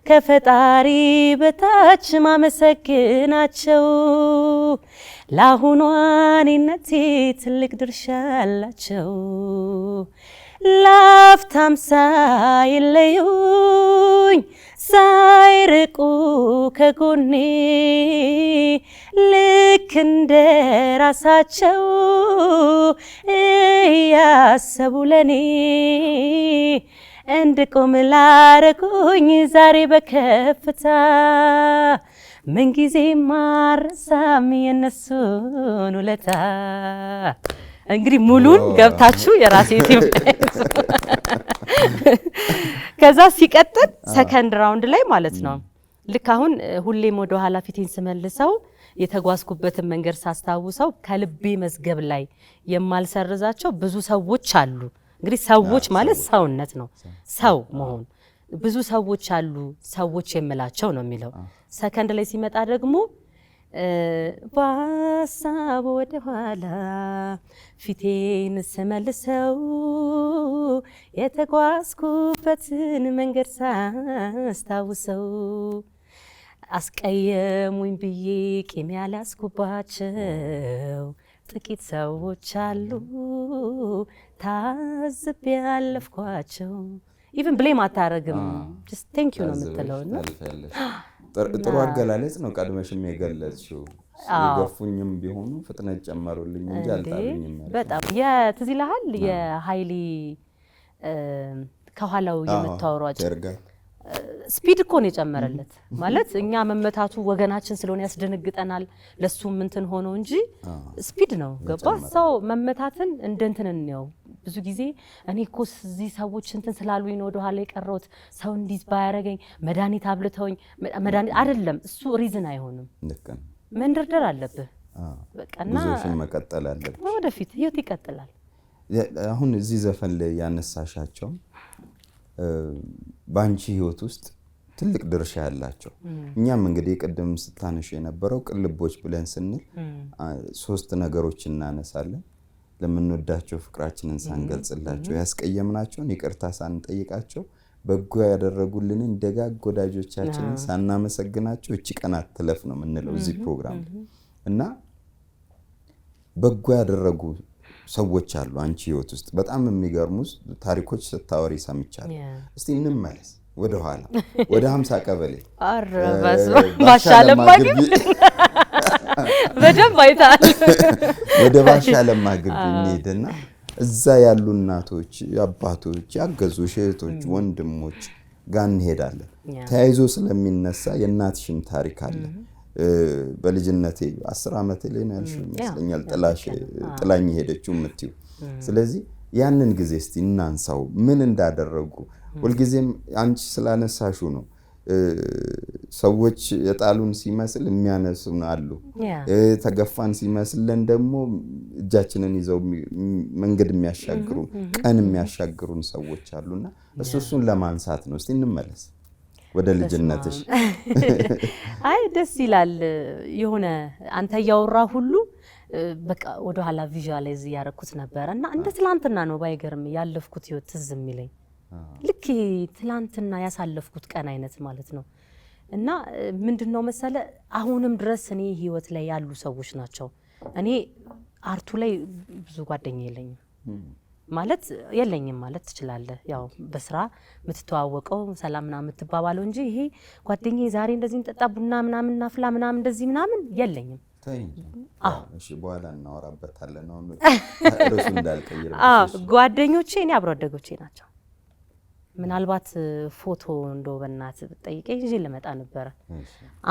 A: ከፈጣሪ በታች ማመሰግናቸው ለአሁኗ እኔነቴ ትልቅ ድርሻ አላቸው ላፍታም ሳይለዩኝ ሳይርቁ ከጎኔ ልክ እንደ ራሳቸው እያሰቡ ለኔ እንድቆም ላረጉኝ ዛሬ በከፍታ ምንጊዜ ማረሳም የነሱን ውለታ። እንግዲህ ሙሉን ገብታችሁ የራሴ ከዛ ሲቀጥል ሰከንድ ራውንድ ላይ ማለት ነው ልክ አሁን ሁሌም ወደ ኋላ ፊቴን ስመልሰው የተጓዝኩበትን መንገድ ሳስታውሰው ከልቤ መዝገብ ላይ የማልሰርዛቸው ብዙ ሰዎች አሉ። እንግዲህ ሰዎች ማለት ሰውነት ነው ሰው መሆን ብዙ ሰዎች አሉ ሰዎች የምላቸው ነው የሚለው ሰከንድ ላይ ሲመጣ ደግሞ ባሳብ ወደ ኋላ ፊቴን ስመልሰው የተጓዝኩበትን መንገድ ሳስታውሰው አስቀየሙኝ ብዬ ቂም ያልያዝኩባቸው ጥቂት ሰዎች አሉ ታዝቤ ያለፍኳቸው። ኢቭን ብሌም አታረግም ጀስት ቴንክ ዩ ነው የምትለው እና
B: ጥሩ አገላለጽ ነው ቀድመሽም የገለጽሽው። የገፉኝም ቢሆኑ ፍጥነት ጨመሩልኝ እንጂ አልጣሉኝም።
A: በጣም የትዝ ይልሃል የኃይሌ ከኋላው የምታወራው ስፒድ እኮ ነው የጨመረለት ማለት እኛ መመታቱ ወገናችን ስለሆነ ያስደነግጠናል ለሱም እንትን ሆኖ እንጂ ስፒድ ነው ገባ ሰው መመታትን እንደንትን ነው ብዙ ጊዜ እኔ እኮ እዚህ ሰዎች እንትን ስላሉኝ ነው ወደ ኋላ የቀረውት ሰው እንዲህ ባያረገኝ መድኃኒት አብልተውኝ መድኃኒት አይደለም እሱ ሪዝን አይሆንም መንደርደር አለብህ በቃና
B: ብዙዎችን መቀጠል አለብህ
A: ወደፊት ህይወት ይቀጥላል።
B: አሁን እዚህ ዘፈን ላይ ያነሳሻቸው ባንቺ ህይወት ውስጥ ትልቅ ድርሻ ያላቸው እኛም እንግዲህ ቀደም ስታነሽ የነበረው ቅልቦች ብለን ስንል ሶስት ነገሮች እናነሳለን ለምንወዳቸው ፍቅራችንን ሳንገልጽላቸው ያስቀየምናቸውን ይቅርታ ሳንጠይቃቸው በጎ ያደረጉልንን ደጋግ ወዳጆቻችንን ሳናመሰግናቸው እቺ ቀናት ትለፍ ነው የምንለው እዚህ ፕሮግራም እና በጎ ያደረጉ ሰዎች አሉ አንቺ ህይወት ውስጥ በጣም የሚገርሙ ታሪኮች ስታወሪ ሰምቻለሁ። እስቲ እንመለስ ወደ ኋላ ወደ 50 ቀበሌ
A: አረባስ ባሻለማ ግቢ በደንብ አይታል
B: ወደ ባሻለማ ግቢ እንሄድና እዛ ያሉ እናቶች አባቶች ያገዙ እህቶች ወንድሞች ጋር እንሄዳለን። ተያይዞ ስለሚነሳ የእናትሽም ታሪክ አለ። በልጅነቴ 10 ዓመት ላይ ነው ያልሽው ይመስለኛል ጥላኝ ሄደችው የምትዩ። ስለዚህ ያንን ጊዜ እስቲ እናንሳው ምን እንዳደረጉ ሁልጊዜም አንቺ ስላነሳሹ ነው ሰዎች የጣሉን ሲመስል የሚያነሱን አሉ ተገፋን ሲመስለን ደግሞ እጃችንን ይዘው መንገድ የሚያሻግሩን ቀን የሚያሻግሩን ሰዎች አሉና እሱን ለማንሳት ነው። እስቲ እንመለስ ወደ ልጅነትሽ።
A: አይ ደስ ይላል የሆነ አንተ ያወራ ሁሉ በቃ ወደ ኋላ ቪዥዋላይዝ ያረኩት ነበርና እንደ ትላንትና ነው ባይገርም ያለፍኩት ህይወት ትዝ የሚለኝ ልክ ትላንትና ያሳለፍኩት ቀን አይነት ማለት ነው። እና ምንድነው መሰለ አሁንም ድረስ እኔ ህይወት ላይ ያሉ ሰዎች ናቸው። እኔ አርቱ ላይ ብዙ ጓደኛ የለኝም ማለት የለኝም ማለት ትችላለህ። ያው በስራ ምትተዋወቀው ሰላምና ምትባባለው እንጂ ይሄ ጓደኛዬ ዛሬ እንደዚህ እንጠጣ ቡና ምናምን እናፍላ ምናምን እንደዚህ ምናምን የለኝም።
B: እሺ በኋላ እናወራበታለን ነው እርሱ እንዳልቀይር።
A: ጓደኞቼ እኔ አብሮ አደጎቼ ናቸው። ምናልባት ፎቶ እንደው በእናት ጠይቀኝ ይዤ ልመጣ ነበር።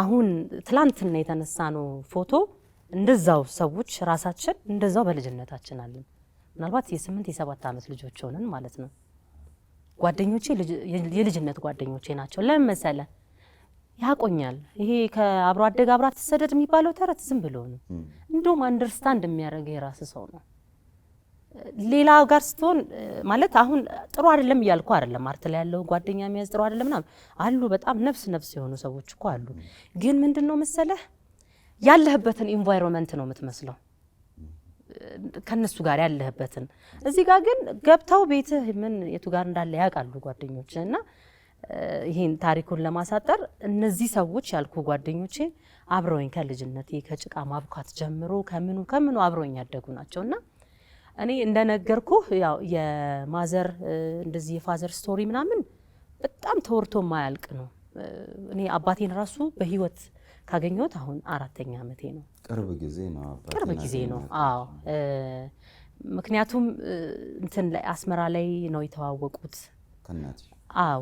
A: አሁን ትላንትና የተነሳነው ፎቶ እንደዛው ሰዎች ራሳችን እንደዛው በልጅነታችን አለን። ምናልባት የ8 የ7 ዓመት ልጆች ሆነን ማለት ነው። ጓደኞቼ የልጅነት ጓደኞቼ ናቸው። ለምን መሰለ ያቆኛል። ይሄ ከአብሮ አደግ አብራት ተሰደድ የሚባለው ተረት ዝም ብሎ ነው። እንደውም አንደርስታንድ የሚያደርገው የራስ ሰው ነው። ሌላ ጋር ስትሆን ማለት አሁን ጥሩ አይደለም እያልኩ አይደለም። አርት ላይ ያለው ጓደኛ የሚያዝ ጥሩ አይደለም ምናምን አሉ። በጣም ነፍስ የሆኑ ሰዎች እኮ አሉ። ግን ምንድነው መሰለህ ያለህበትን ኢንቫይሮንመንት ነው የምትመስለው ከነሱ ጋር ያለህበትን። እዚህ ጋር ግን ገብተው ቤትህ ምን የቱ ጋር እንዳለ ያውቃሉ ጓደኞች። እና ይሄን ታሪኩን ለማሳጠር እነዚህ ሰዎች ያልኩ ጓደኞቼ አብረውኝ ከልጅነቴ ከጭቃ ማብኳት ጀምሮ ከምኑ አብረውኝ ያደጉ ናቸውና እኔ እንደነገርኩ ያው የማዘር እንደዚህ የፋዘር ስቶሪ ምናምን በጣም ተወርቶ ማያልቅ ነው። እኔ አባቴን ራሱ በህይወት ካገኘሁት አሁን 4ኛ ዓመቴ ነው።
B: ቅርብ ጊዜ ነው አባቴ።
A: ቅርብ ጊዜ ነው። አዎ ምክንያቱም እንትን ላይ አስመራ ላይ ነው የተዋወቁት ከናት።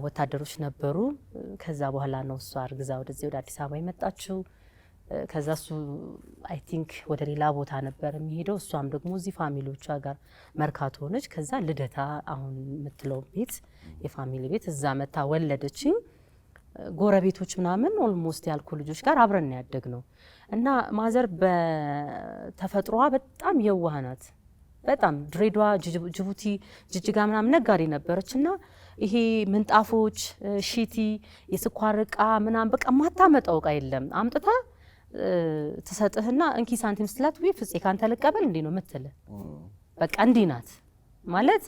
A: ወታደሮች ነበሩ። ከዛ በኋላ ነው እሷ አርግዛ ወደዚህ ወደ አዲስ አበባ የመጣችው። ከዛ እሱ አይ ቲንክ ወደ ሌላ ቦታ ነበር የሚሄደው። እሷም ደግሞ እዚህ ፋሚሊዎቿ ጋር መርካቶ ሆነች። ከዛ ልደታ አሁን የምትለው ቤት የፋሚሊ ቤት እዛ መታ ወለደችኝ። ጎረቤቶች ምናምን ኦልሞስት ያልኩ ልጆች ጋር አብረን ያደግ ነው እና ማዘር በተፈጥሮዋ በጣም የዋህ ናት። በጣም ድሬዳዋ፣ ጅቡቲ፣ ጅጅጋ ምናምን ነጋዴ ነበረች እና ይሄ ምንጣፎች፣ ሺቲ፣ የስኳር እቃ ምናምን በቃ ማታመጣው እቃ የለም አምጥታ ተሰጥህና እንኪ ሳንቲም ስትላት ወይ ፍፄ ካንተ ልቀበል እንዴ ነው የምትል። በቃ እንዲህ ናት ማለት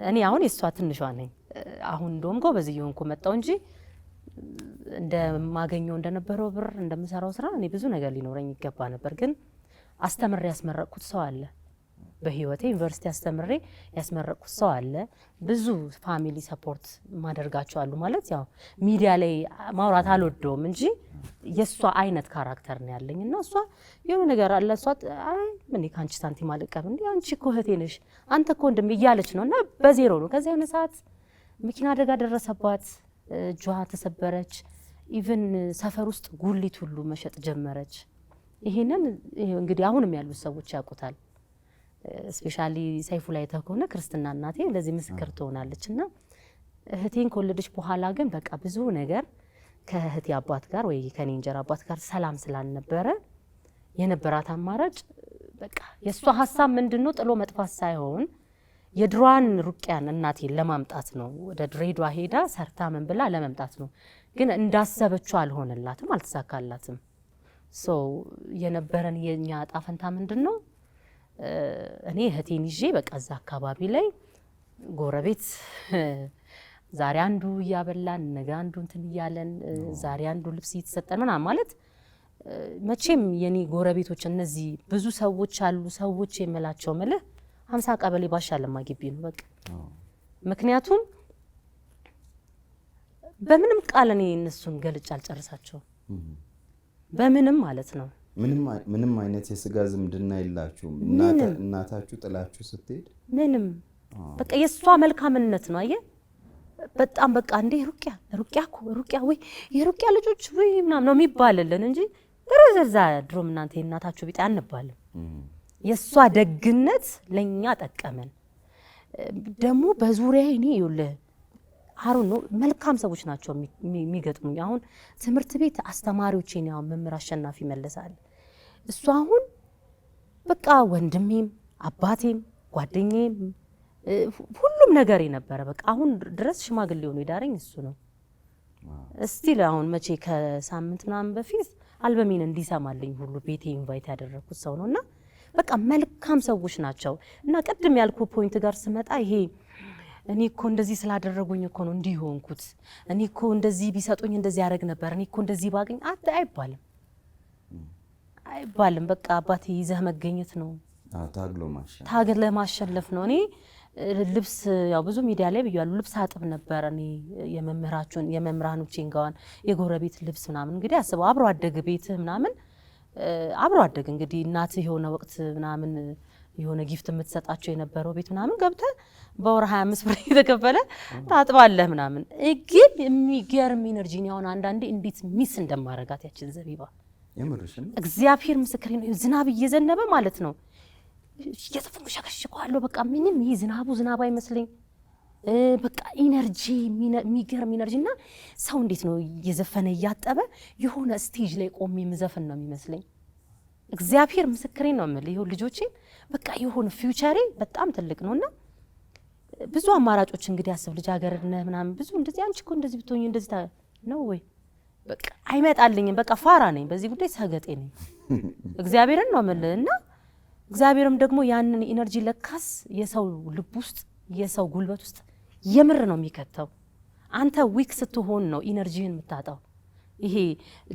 A: እኔ አሁን የሷ ትንሿ ነኝ። አሁን እንደውም ጎበዝ እየሆንኩ መጣሁ እንጂ እንደማገኘው እንደነበረው ብር እንደምሰራው ስራ እኔ ብዙ ነገር ሊኖረኝ ይገባ ነበር። ግን አስተምሬ ያስመረቅኩት ሰው አለ በህይወቴ። ዩኒቨርሲቲ አስተምሬ ያስመረቅኩት ሰው አለ። ብዙ ፋሚሊ ሰፖርት ማደርጋቸው አሉ። ማለት ያው ሚዲያ ላይ ማውራት አልወደውም እንጂ የሷ አይነት ካራክተር ነው ያለኝ እና እሷ የሆነ ነገር አለ እሷ አይ ምን ካንቺ ሳንቲም አልቀበል እንዴ አንቺ እኮ እህቴ ነሽ አንተ እኮ ወንድም እያለች ነው። እና በዜሮ ነው። ከዛ የሆነ ሰዓት መኪና አደጋ ደረሰባት፣ እጇ ተሰበረች። ኢቭን ሰፈር ውስጥ ጉሊት ሁሉ መሸጥ ጀመረች። ይሄንን እንግዲህ አሁንም ያሉት ሰዎች ያውቁታል። ስፔሻሊ ሰይፉ ላይ ተከሆነ ክርስትና እናቴ ለዚህ ምስክር ትሆናለችና እህቴን ከወለደች በኋላ ግን በቃ ብዙ ነገር ከእህቴ አባት ጋር ወይ ከኔ እንጀራ አባት ጋር ሰላም ስላልነበረ የነበራት አማራጭ በቃ የሷ ሐሳብ ምንድነው ጥሎ መጥፋት ሳይሆን የድሯን ሩቅያን እናቴን ለማምጣት ነው። ወደ ድሬዳዋ ሄዳ ሰርታ ምን ብላ ለማምጣት ነው። ግን እንዳሰበችው አልሆነላትም፣ አልተሳካላትም። ሶ የነበረን የኛ ጣፈንታ ምንድነው እኔ እህቴን ይዤ በቃ እዛ አካባቢ ላይ ጎረቤት ዛሬ አንዱ እያበላን ነገ አንዱ እንትን እያለን ዛሬ አንዱ ልብስ እየተሰጠን ምናምን ማለት መቼም የኔ ጎረቤቶች እነዚህ ብዙ ሰዎች አሉ። ሰዎች የምላቸው ምልህ 50 ቀበሌ ባሻለማ ግቢ ነው በቃ። ምክንያቱም በምንም ቃል እኔ እነሱን ገልጬ አልጨርሳቸውም። በምንም ማለት ነው
B: ምንም አይነት የስጋ ዝምድና የላችሁም። እናታችሁ ጥላችሁ ስትሄድ ምንም
A: በቃ የሷ መልካምነት ነው። አየህ በጣም በቃ እንዴ ሩቅያ ወይ የሩቅያ ልጆች ወይ ምናምን ነው የሚባልልን እንጂ ደረዘዛ ድሮም እናንተ እናታችሁ ቢጤ አንባልም። የሷ ደግነት ለኛ ጠቀመን። ደግሞ በዙሪያዬ እኔ ይኸውልህ አሩን ነው መልካም ሰዎች ናቸው የሚገጥሙኝ። አሁን ትምህርት ቤት አስተማሪዎቼን ያው መምህር አሸናፊ መለሳል እሱ አሁን በቃ ወንድሜም አባቴም ጓደኛዬም ሁሉም ነገር የነበረ በቃ አሁን ድረስ ሽማግሌ ሆኖ ይዳረኝ እሱ ነው። እስቲል አሁን መቼ ከሳምንት ምናምን በፊት አልበሜን እንዲሰማልኝ ሁሉ ቤቴ ኢንቫይት ያደረኩት ሰው ነውና በቃ መልካም ሰዎች ናቸው። እና ቀድም ያልኩ ፖይንት ጋር ስመጣ ይሄ እኔ እኮ እንደዚህ ስላደረጉኝ እኮ ነው እንዲህ ሆንኩት፣ እኔ እኮ እንደዚህ ቢሰጡኝ እንደዚህ ያደርግ ነበር፣ እኔ እኮ እንደዚህ ባገኝ አይባልም። በቃ አባቴ ይዘህ መገኘት ነው፣ ታግለ ማሸነፍ ነው። እኔ ልብስ ያው ብዙ ሚዲያ ላይ ብያለሁ፣ ልብስ አጥብ ነበር እኔ የመምህራኖቼን ጋዋን የጎረቤት ልብስ ምናምን። እንግዲህ አስበው አብሮ አደግ ቤት ምናምን አብሮ አደግ እንግዲህ እናት የሆነ ወቅት ምናምን የሆነ ጊፍት የምትሰጣቸው የነበረው ቤት ምናምን ገብተህ በወር 25 ብር እየተከፈለ ታጥባለህ ምናምን። ግን የሚገርም ኢነርጂ ነው። አሁን አንዳንዴ እንዴት ሚስ እንደማረጋት ያችን ዘቢባ
B: የምርሽን
A: እግዚአብሔር ምስክሬ ነው። ዝናብ እየዘነበ ማለት ነው እየተፈንኩ ሸከሽኳለሁ። በቃ ምንም ይሄ ዝናብ አይመስለኝ። በቃ ኢነርጂ የሚገርም ኢነርጂና ሰው እንዴት ነው እየዘፈነ እያጠበ የሆነ ስቴጅ ላይ ቆሜ የምዘፍን ነው የሚመስለኝ። እግዚአብሔር ምስክሬ ነው የምልህ ይሁን ልጆቼ በቃ ይሁን ፊውቸሬ በጣም ትልቅ ነውና ብዙ አማራጮች እንግዲህ አስብ ልጅ ሀገርነ ምናምን ብዙ እንደዚህ አንቺ እኮ እንደዚህ ብትሆኚ እንደዚህ ነው ወይ በቃ አይመጣልኝም በቃ ፋራ ነኝ በዚህ ጉዳይ ሰገጤ ነኝ እግዚአብሔርን ነው የምልህና እግዚአብሔርም ደግሞ ያንን ኢነርጂ ለካስ የሰው ልብ ውስጥ የሰው ጉልበት ውስጥ የምር ነው የሚከተው አንተ ዊክ ስትሆን ነው ኢነርጂን የምታጣው ይሄ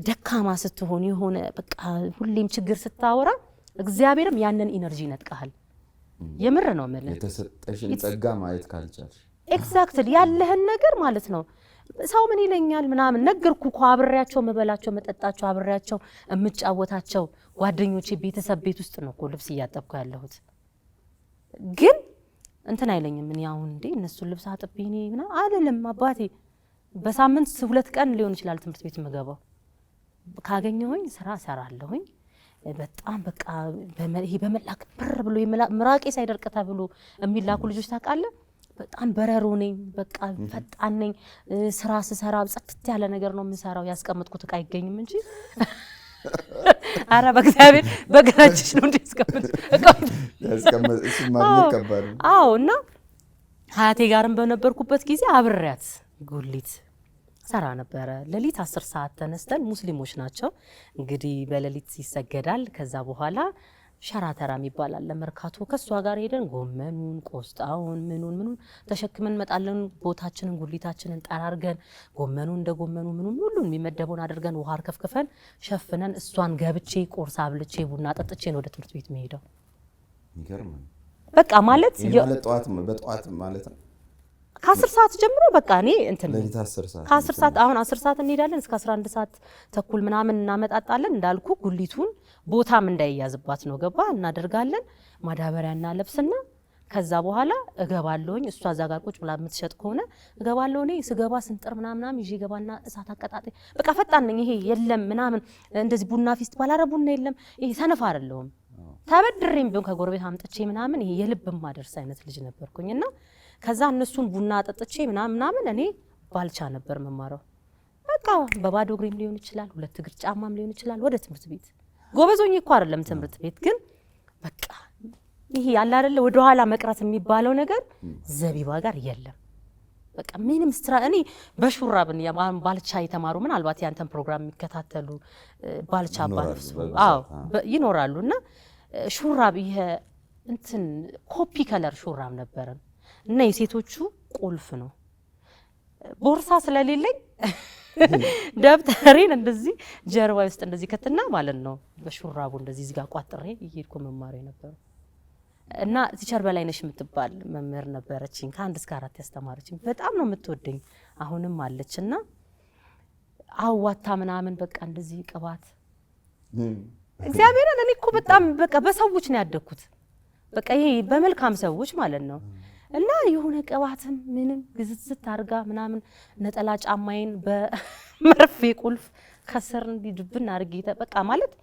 A: ደካማ ስትሆን የሆነ በቃ ሁሌም ችግር ስታወራ እግዚአብሔርም ያንን ኢነርጂ ነጥቃል የምር ነው ማለት
B: የተሰጠሽን ጸጋ ማየት ካልቻልሽ
A: ኤግዛክትሊ ያለህን ነገር ማለት ነው ሰው ምን ይለኛል ምናምን ነገርኩ እኮ አብሬያቸው መበላቸው መጠጣቸው አብሬያቸው እምጫወታቸው ጓደኞቼ ቤተሰብ ቤት ውስጥ ነው እኮ ልብስ እያጠብኩ ያለሁት ግን እንትን አይለኝም ምን ያው እንዴ እነሱ ልብስ አጥብኝ እና አይደለም አባቴ በሳምንት 2 ቀን ሊሆን ይችላል ትምህርት ቤት መገባው ካገኘሁኝ ስራ ሰራለሁኝ በጣም በቃ ይሄ በመላክ ብር ብሎ ምራቄ ሳይደርቅ ተብሎ የሚላኩ ልጆች ታውቃለ በጣም በረሮ ነኝ በቃ ፈጣን ነኝ ስራ ስሰራ ጸጥት ያለ ነገር ነው የምሰራው ያስቀመጥኩት ዕቃ አይገኝም እንጂ አራ በእግዚአብሔር በግራችሽ ነው እንዲስቀመጥ
B: ያስቀመጥሽ ማግኘት ከባድ ነው
A: አዎ እና ሀያቴ ጋርም በነበርኩበት ጊዜ አብሬያት ጉሊት ሰራ ነበር ለሊት 10 ሰዓት ተነስተን ሙስሊሞች ናቸው እንግዲህ በለሊት ይሰገዳል ከዛ በኋላ ሸራተራ ይባላል ለመርካቶ ከሷ ጋር ሄደን ጎመኑን ቆስጣውን ምኑን ተሸክመን መጣለን ቦታችንን ጉሊታችንን ጠራርገን ጎመኑን እንደ ጎመኑ ምኑን ሁሉን የሚመደበውን አድርገን ውሃ አርከፍክፈን ሸፍነን እሷን ገብቼ ቁርስ አብልቼ ቡና ጠጥቼ ነው ወደ ትምህርት ቤት መሄደው
B: ይገርም
A: በቃ ማለት
B: በጠዋት ማለት ነው
A: ከ10 ሰዓት ጀምሮ በቃ እኔ እንትን
B: ለሊት 10 ሰዓት
A: ከ10 ሰዓት አሁን 10 ሰዓት እንሄዳለን እስከ 11 ሰዓት ተኩል ምናምን እናመጣጣለን እንዳልኩ ጉሊቱን ቦታም እንዳይያዝባት ነው ገባ እናደርጋለን ማዳበሪያና ለብስና ከዛ በኋላ እገባለሁኝ እሷ እዛ ጋር ቁጭ ብላ የምትሸጥ ከሆነ እገባለሁ እኔ ስገባ ስንጥር ምናምን ይዤ ገባና እሳት አቀጣጤ በቃ ፈጣን ነኝ ይሄ የለም ምናምን እንደዚህ ቡና ፊስት ባላረ ቡና የለም ይሄ ሰነፍ አይደለሁም ተበድሬም ቢሆን ከጎረቤት አምጥቼ ምናምን ይሄ የልብም ማደርስ አይነት ልጅ ነበርኩኝና ከዛ እነሱን ቡና አጠጥቼ ምናምን እኔ ባልቻ ነበር መማረው በቃ በባዶ እግሬም ሊሆን ይችላል 2 እግር ጫማም ሊሆን ይችላል ወደ ትምህርት ቤት ጎበዞኝ እኮ አይደለም ትምህርት ቤት ግን በቃ ይሄ ያለ አይደለ ወደ ኋላ መቅረት የሚባለው ነገር ዘቢባ ጋር የለም በቃ ምንም እኔ በሹራብን ባልቻ የተማሩ ምናልባት ያንተን ፕሮግራም የሚከታተሉ ባልቻ ባልፍስ አዎ ይኖራሉና ሹራብ ይሄ እንትን ኮፒ ከለር ሹራብ ነበረን እና የሴቶቹ ቁልፍ ነው ቦርሳ ስለሌለኝ ደብተሬን እንደዚህ ጀርባ ውስጥ እንደዚህ ከትና ማለት ነው በሹራቡ እንደዚህ እዚህ ጋር ቋጥሬ ይሄድኩ መማር ነበር እና ቲቸር በላይነሽ የምትባል መምህር ነበረችኝ ከ1 እስከ 4 ያስተማረችኝ በጣም ነው የምትወደኝ አሁንም አለችና አዋታ ምናምን በቃ እንደዚህ ቅባት እግዚአብሔርን እኔ እኮ በጣም በቃ በሰዎች ነው ያደኩት በቃ ይሄ በመልካም ሰዎች ማለት ነው እና የሆነ ቅባትም ምንም ግዝዝት አርጋ ምናምን ነጠላ ጫማዬን በመርፌ ቁልፍ ከስር እንዲድብና አርጌ በቃ ማለት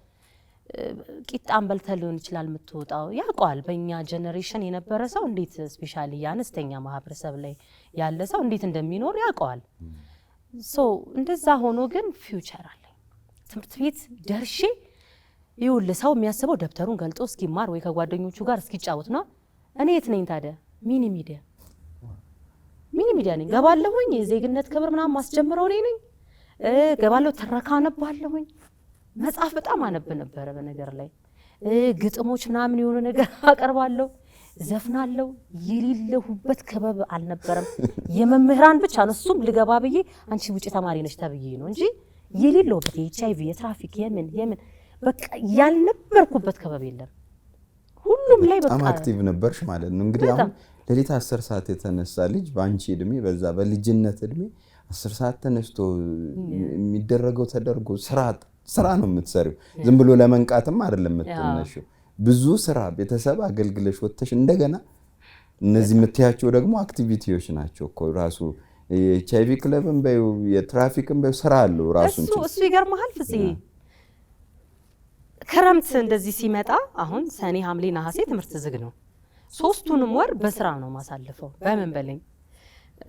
A: ቂጣም በልተ ሊሆን ይችላል የምትወጣው ያውቃል በእኛ ጀነሬሽን የነበረ ሰው እንዴት ስፔሻሊ ያነስተኛ ማህበረሰብ ላይ ያለ ሰው እንዴት እንደሚኖር ያውቃል ሶ እንደዛ ሆኖ ግን ፊውቸር አለኝ ትምህርት ቤት ደርሼ ይውል ሰው የሚያስበው ደብተሩን ገልጦ እስኪማር ወይ ከጓደኞቹ ጋር እስኪጫወት ነው እኔ የት ነኝ ታዲያ ሚኒ ሚዲያ ነኝ ገባለሁኝ የዜግነት ክብር ምናምን ማስጀምረው ነኝ ገባለሁ ተረካ አነባለሁኝ መጽሐፍ በጣም አነብ ነበር በነገር ላይ ግጥሞች ምናምን የሆነ ነገር አቀርባለሁ ዘፍናለሁ የሌለሁበት ክበብ አልነበረም የመምህራን ብቻ ነው እሱም ልገባ ብዬ አንቺ ውጪ ተማሪ ነሽ ተብዬ ነው እንጂ የሌለሁበት የኤችአይቪ የትራፊክ የምን በቃ ያልነበርኩበት ክበብ የለም ሁሉም ላይ በቃ
B: አክቲቭ ነበርሽ ማለት ነው እንግዲህ አሁን ለሊት 10 ሰዓት የተነሳ ልጅ ባንቺ እድሜ በዛ በልጅነት እድሜ 10 ሰዓት ተነስቶ የሚደረገው ተደርጎ ስራ ነው የምትሰሪው ዝም ብሎ ለመንቃትም አይደለም የምትነሺው ብዙ ስራ ቤተሰብ አገልግለሽ ወጥተሽ እንደገና እነዚህ የምትያቸው ደግሞ አክቲቪቲዎች ናቸው እኮ ራሱ የኤችአይቪ ክለብም በዩ የትራፊክም በዩ ስራ አለው ራሱን
A: እሱ ይገርማል ፍፄ ክረምት እንደዚህ ሲመጣ አሁን ሰኔ ሐምሌ ነሐሴ ትምህርት ዝግ ነው 3ቱንም ወር በስራ ነው ማሳልፈው በምን በለኝ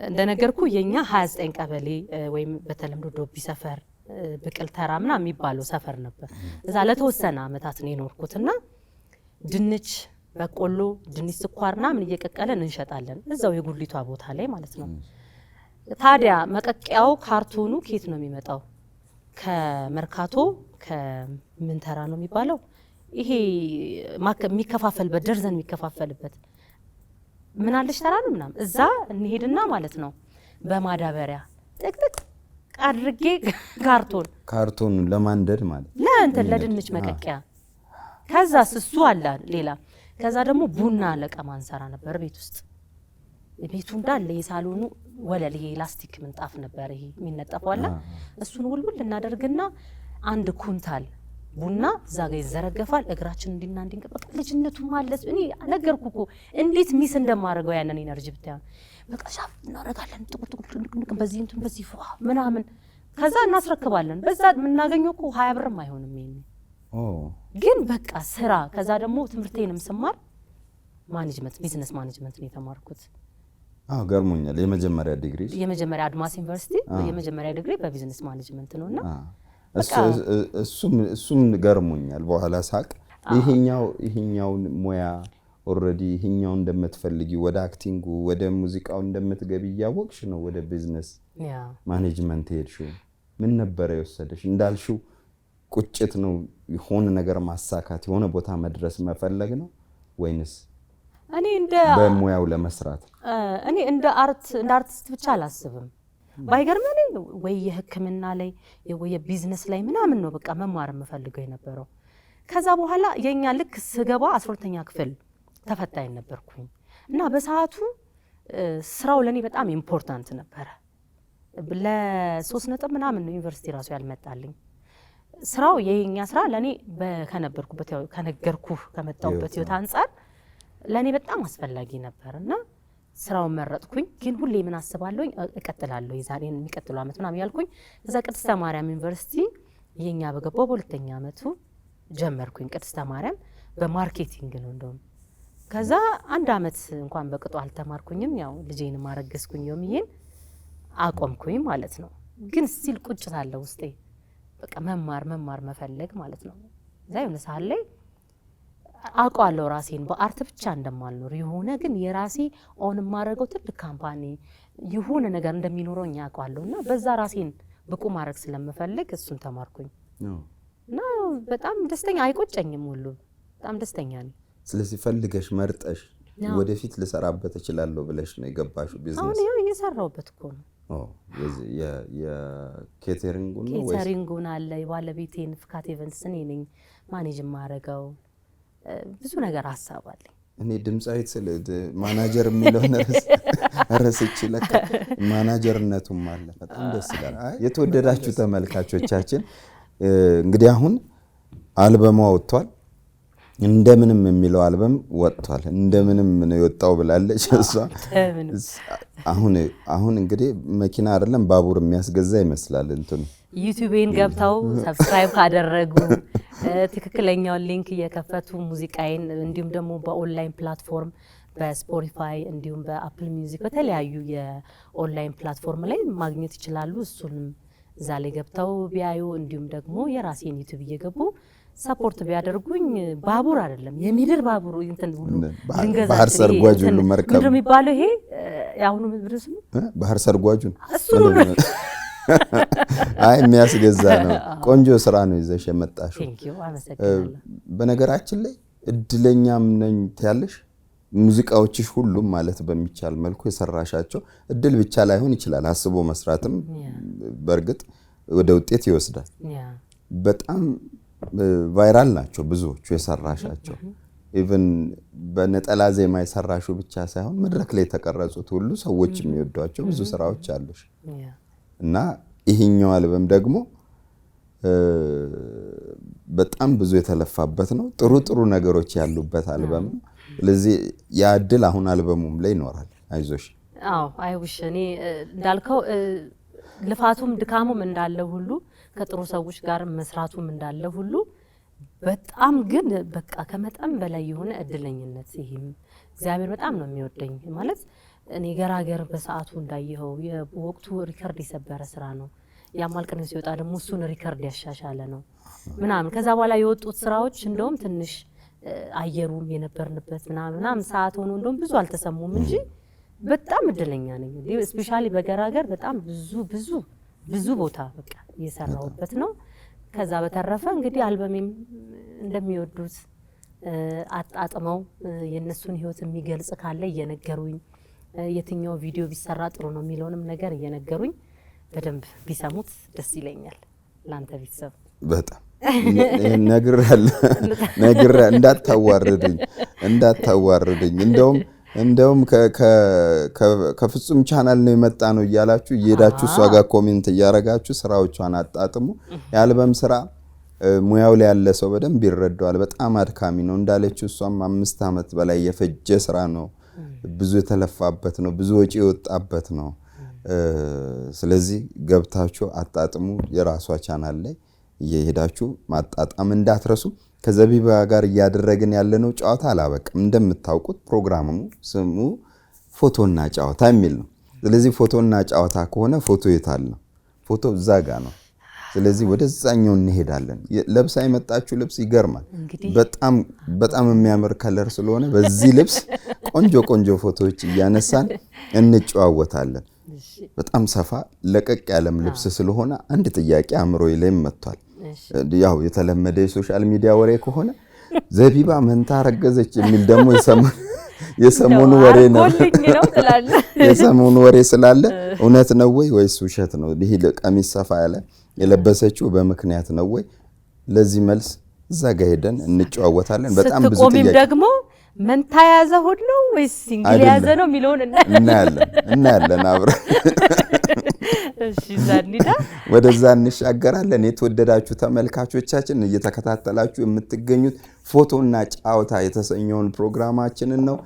A: እንደነገርኩ የኛ 29 ቀበሌ ወይም በተለምዶ ዶቢ ሰፈር ብቅል ተራ ምናምን የሚባለው ሰፈር ነበር። እዛ ለተወሰነ አመታት ነው የኖርኩትና ድንች፣ በቆሎ፣ ድንች፣ ስኳር ምናምን እየቀቀለን እንሸጣለን እዛው የጉሊቷ ቦታ ላይ ማለት ነው። ታዲያ መቀቂያው ካርቶኑ ኬት ነው የሚመጣው? ከመርካቶ ከምንተራ ነው የሚባለው ይሄ የሚከፋፈልበት ደርዘን የሚከፋፈልበት ምን አለሽ ተራ ነው ምናምን እዛ እንሄድና ማለት ነው በማዳበሪያ ጥቅጥቅ አድርጌ ካርቶን
B: ለማንደድ ማለት
A: ለእንትን ለድንች መቀቂያ። ከዛ እሱ አለ ሌላ። ከዛ ደግሞ ቡና ለቀማ እንሰራ ነበር ቤት ውስጥ። ቤቱ እንዳለ የሳሎኑ ወለል ይሄ ላስቲክ ምንጣፍ ነበር ይሄ የሚነጠፈው አለ። እሱን ውልውል እናደርግና 1 ኩንታል ቡና እዛ ጋር ይዘረገፋል። እግራችን እንዲና እንዲንቀበቅ ልጅነቱ ማለት እኔ ነገርኩ እኮ እንዴት ሚስ እንደማደርገው ያንን ኢነርጂ ብታዩ። በቃ ሻፍ እናደርጋለን ጥቁር በዚህ እንትን በዚህ ምናምን ከዛ እናስረክባለን። በዛ የምናገኘው እኮ 20 ብርም አይሆንም ይሄን ግን በቃ ስራ። ከዛ ደግሞ ትምህርቴንም ስማር ማኔጅመንት ቢዝነስ ማኔጅመንት ነው የተማርኩት።
B: ገርሞኛል።
A: የመጀመሪያ አድማስ ዩኒቨርሲቲ የመጀመሪያ ዲግሪ በቢዝነስ ማኔጅመንት ነውና
B: እሱም ገርሞኛል። በኋላ ሳቅ ይሄኛውን ሙያ ኦሬዲ ይሄኛው እንደምትፈልጊ ወደ አክቲንጉ ወደ ሙዚቃው እንደምትገቢ ያወቅሽ ነው ወደ ቢዝነስ ማኔጅመንት ሄድሽው። ምን ነበር የወሰደሽ? እንዳልሽው ቁጭት ነው የሆነ ነገር ማሳካት የሆነ ቦታ መድረስ መፈለግ ነው ወይንስ በሙያው ለመስራት?
A: እኔ እንደ አርቲስት ብቻ አላስብም። ባይገርመኝ ወይ የሕክምና ላይ ወይ የቢዝነስ ላይ ምናምን ነው በቃ መማር የምፈልገው የነበረው። ከዛ በኋላ የኛ ልክ ስገባ 12ኛ ክፍል ተፈታኝ ነበርኩኝ እና በሰዓቱ ስራው ለኔ በጣም ኢምፖርታንት ነበረ። ለ3 ነጥብ ምናምን ነው ዩኒቨርሲቲ ራሱ ያልመጣልኝ። ስራው የኛ ስራ ለኔ ከነበርኩበት ያው ከነገርኩህ ከመጣሁበት ህይወት አንፃር ለኔ በጣም አስፈላጊ ነበርና ስራውን መረጥኩኝ። ግን ሁሌ ምን አስባለሁኝ እቀጥላለሁ የዛሬን የሚቀጥለው አመት ምናምን ያልኩኝ እዛ ቅድስተ ማርያም ዩኒቨርሲቲ የኛ በገባው በሁለተኛ አመቱ ጀመርኩኝ። ቅድስተ ማርያም በማርኬቲንግ ነው እንደውም። ከዛ 1 አመት እንኳን በቅጡ አልተማርኩኝም። ያው ልጄን ማረገዝኩኝ የሚን አቆምኩኝ ማለት ነው። ግን ስቲል ቁጭት አለ ውስጤ በቃ መማር መፈለግ ማለት ነው። እዛ የሆነ ሰዓት ላይ አውቃለሁ ራሴን በአርት ብቻ እንደማልኖር የሆነ ግን የራሴ ኦን ማረገው ትልቅ ካምፓኒ የሆነ ነገር እንደሚኖረኝ አውቃለሁና በዛ ራሴን ብቁ ማድረግ ስለምፈልግ እሱን ተማርኩኝ እና በጣም ደስተኛ አይቆጨኝም ሁሉ በጣም ደስተኛ ነኝ።
B: ስለዚህ ፈልገሽ መርጠሽ ወደፊት ልሰራበት እችላለሁ ብለሽ ነው የገባሽው ቢዝነስ?
A: አሁን ይሄ እየሰራሁበት እኮ ነው።
B: የኬተሪንጉን
A: አለ የባለቤቴን ፍካት ኢቨንትስ እኔ ነኝ ማኔጅ ማረገው። ብዙ ነገር ሐሳብ አለኝ።
B: እኔ ድምጻዊት ስለ ማናጀር የሚለው ረስቼ ለካ ማናጀርነቱም አለ። በጣም ደስ ይላል። የተወደዳችሁ ተመልካቾቻችን እንግዲህ አሁን አልበሙ ወጥቷል። እንደምንም የሚለው አልበም ወጥቷል። እንደምንም ነው የወጣው ብላለች እሷ። አሁን እንግዲህ መኪና አይደለም ባቡር የሚያስገዛ ይመስላል እንትኑ።
A: ዩቲዩብን ገብተው ሰብስክራይብ ካደረጉ ትክክለኛውን ሊንክ እየከፈቱ ሙዚቃዬን እንዲሁም ደግሞ በኦንላይን ፕላትፎርም በስፖቲፋይ እንዲሁም በአፕል ሚውዚክ በተለያዩ የኦንላይን ፕላትፎርም ላይ ማግኘት ይችላሉ። እሱንም እዛ ላይ ገብተው ቢያዩ እንዲሁም ደግሞ የራሴን ዩቲዩብ እየገቡ ሰፖርት ቢያደርጉኝ ባቡር አይደለም የሚድር ባቡር እንትን ሁሉ ድንገት
B: ባህር ሰርጓጅ ሁሉ መርከብ
A: ምንድነው የሚባለው? ይሄ ያሁኑ ምድርስ ነው
B: ባህር ሰርጓጁን
A: እሱ ነው።
B: አይ የሚያስገዛ ነው። ቆንጆ ስራ ነው ይዘሽ የመጣሽው።
A: ቴንኪው አመሰግናለሁ።
B: በነገራችን ላይ እድለኛም ነኝ ትያለሽ። ሙዚቃዎችሽ ሁሉም ማለት በሚቻል መልኩ የሰራሻቸው እድል ብቻ ላይሆን ይችላል፣ አስቦ መስራትም በእርግጥ ወደ ውጤት ይወስዳል። በጣም ቫይራል ናቸው ብዙዎቹ የሰራሻቸው። ኢቭን በነጠላ ዜማ የሰራሹ ብቻ ሳይሆን መድረክ ላይ የተቀረጹት ሁሉ ሰዎች የሚወዷቸው ብዙ ስራዎች አሉሽ እና ይሄኛው አልበም ደግሞ በጣም ብዙ የተለፋበት ነው። ጥሩ ነገሮች ያሉበት አልበም ነው። ስለዚህ ያ እድል አሁን አልበሙም ላይ ይኖራል። አይዞሽ።
A: አይውሽ እኔ እንዳልከው ልፋቱም ድካሙም እንዳለ ሁሉ ከጥሩ ሰዎች ጋር መስራቱም እንዳለ ሁሉ በጣም ግን በቃ ከመጠን በላይ የሆነ እድለኝነት ይሄም እግዚአብሔር በጣም ነው የሚወደኝ ማለት እኔ ገራገር በሰዓቱ እንዳየው የወቅቱ ሪከርድ የሰበረ ስራ ነው። ያማል ቅኔው ሲወጣ ደግሞ እሱን ሪከርድ ያሻሻለ ነው ምናምን። ከዛ በኋላ የወጡት ስራዎች እንደውም ትንሽ አየሩም የነበርንበት ምናምን ሰዓት ሆኖ እንደውም ብዙ አልተሰሙም እንጂ በጣም እድለኛ ነኝ። ስፔሻሊ በገራገር በጣም ብዙ ቦታ በቃ እየሰራሁበት ነው። ከዛ በተረፈ እንግዲህ አልበሜም እንደሚወዱት አጣጥመው የነሱን ህይወት የሚገልጽ ካለ እየነገሩኝ የትኛው ቪዲዮ ቢሰራ ጥሩ ነው የሚለውንም ነገር እየነገሩኝ በደንብ ቢሰሙት ደስ ይለኛል። ላንተ ቤተሰብ
B: በጣም ነግር እንዳታዋርድኝ እንደውም ከፍጹም ቻናል ነው የመጣ ነው እያላችሁ እየሄዳችሁ እሷ ጋር ኮሜንት እያረጋችሁ ስራዎቿን አጣጥሙ። የአልበም ስራ ሙያው ላይ ያለ ሰው በደንብ ይረዳዋል። በጣም አድካሚ ነው እንዳለችው እሷም 5 አመት በላይ የፈጀ ስራ ነው። ብዙ የተለፋበት ነው። ብዙ ወጪ የወጣበት ነው። ስለዚህ ገብታችሁ አጣጥሙ። የራሷ ቻናል ላይ እየሄዳችሁ ማጣጣም እንዳትረሱ። ከዘቢባ ጋር እያደረግን ያለነው ጨዋታ አላበቃም። እንደምታውቁት ፕሮግራሙ ስሙ ፎቶና ጨዋታ የሚል ነው። ስለዚህ ፎቶና ጨዋታ ከሆነ ፎቶ የታል ነው? ፎቶ እዛ ጋር ነው። ስለዚህ ወደዛኛው እንሄዳለን። ለብሳ የመጣችሁ ልብስ ይገርማል። በጣም የሚያምር ከለር ስለሆነ በዚህ ልብስ ቆንጆ ፎቶዎች እያነሳን እንጨዋወታለን። በጣም ሰፋ ለቀቅ ያለም ልብስ ስለሆነ አንድ ጥያቄ አእምሮዬ ላይ መጥቷል። ያው የተለመደ የሶሻል ሚዲያ ወሬ ከሆነ ዘቢባ መንታ ረገዘች የሚል ደግሞ የሰሞኑ ወሬ ነው። የሰሞኑ ወሬ ስላለ እውነት ነው ወይስ ውሸት ነው? ይሄ ቀሚስ ሰፋ ያለ የለበሰችው በምክንያት ነው ወይ? ለዚህ መልስ እዛ ጋር ሄደን እንጨዋወታለን። በጣም ብዙ ጥያቄ ደግሞ
A: መንታ ያዘ ሆድ ነው ወይስ ሲንግል ያዘ ነው የሚለውን
B: እናያለን አብረን።
A: እሺ ዛኒዳ
B: ወደዛ እንሻገራለን። የተወደዳችሁ ተመልካቾቻችን እየተከታተላችሁ የምትገኙት ፎቶና ጨዋታ የተሰኘውን ፕሮግራማችንን ነው።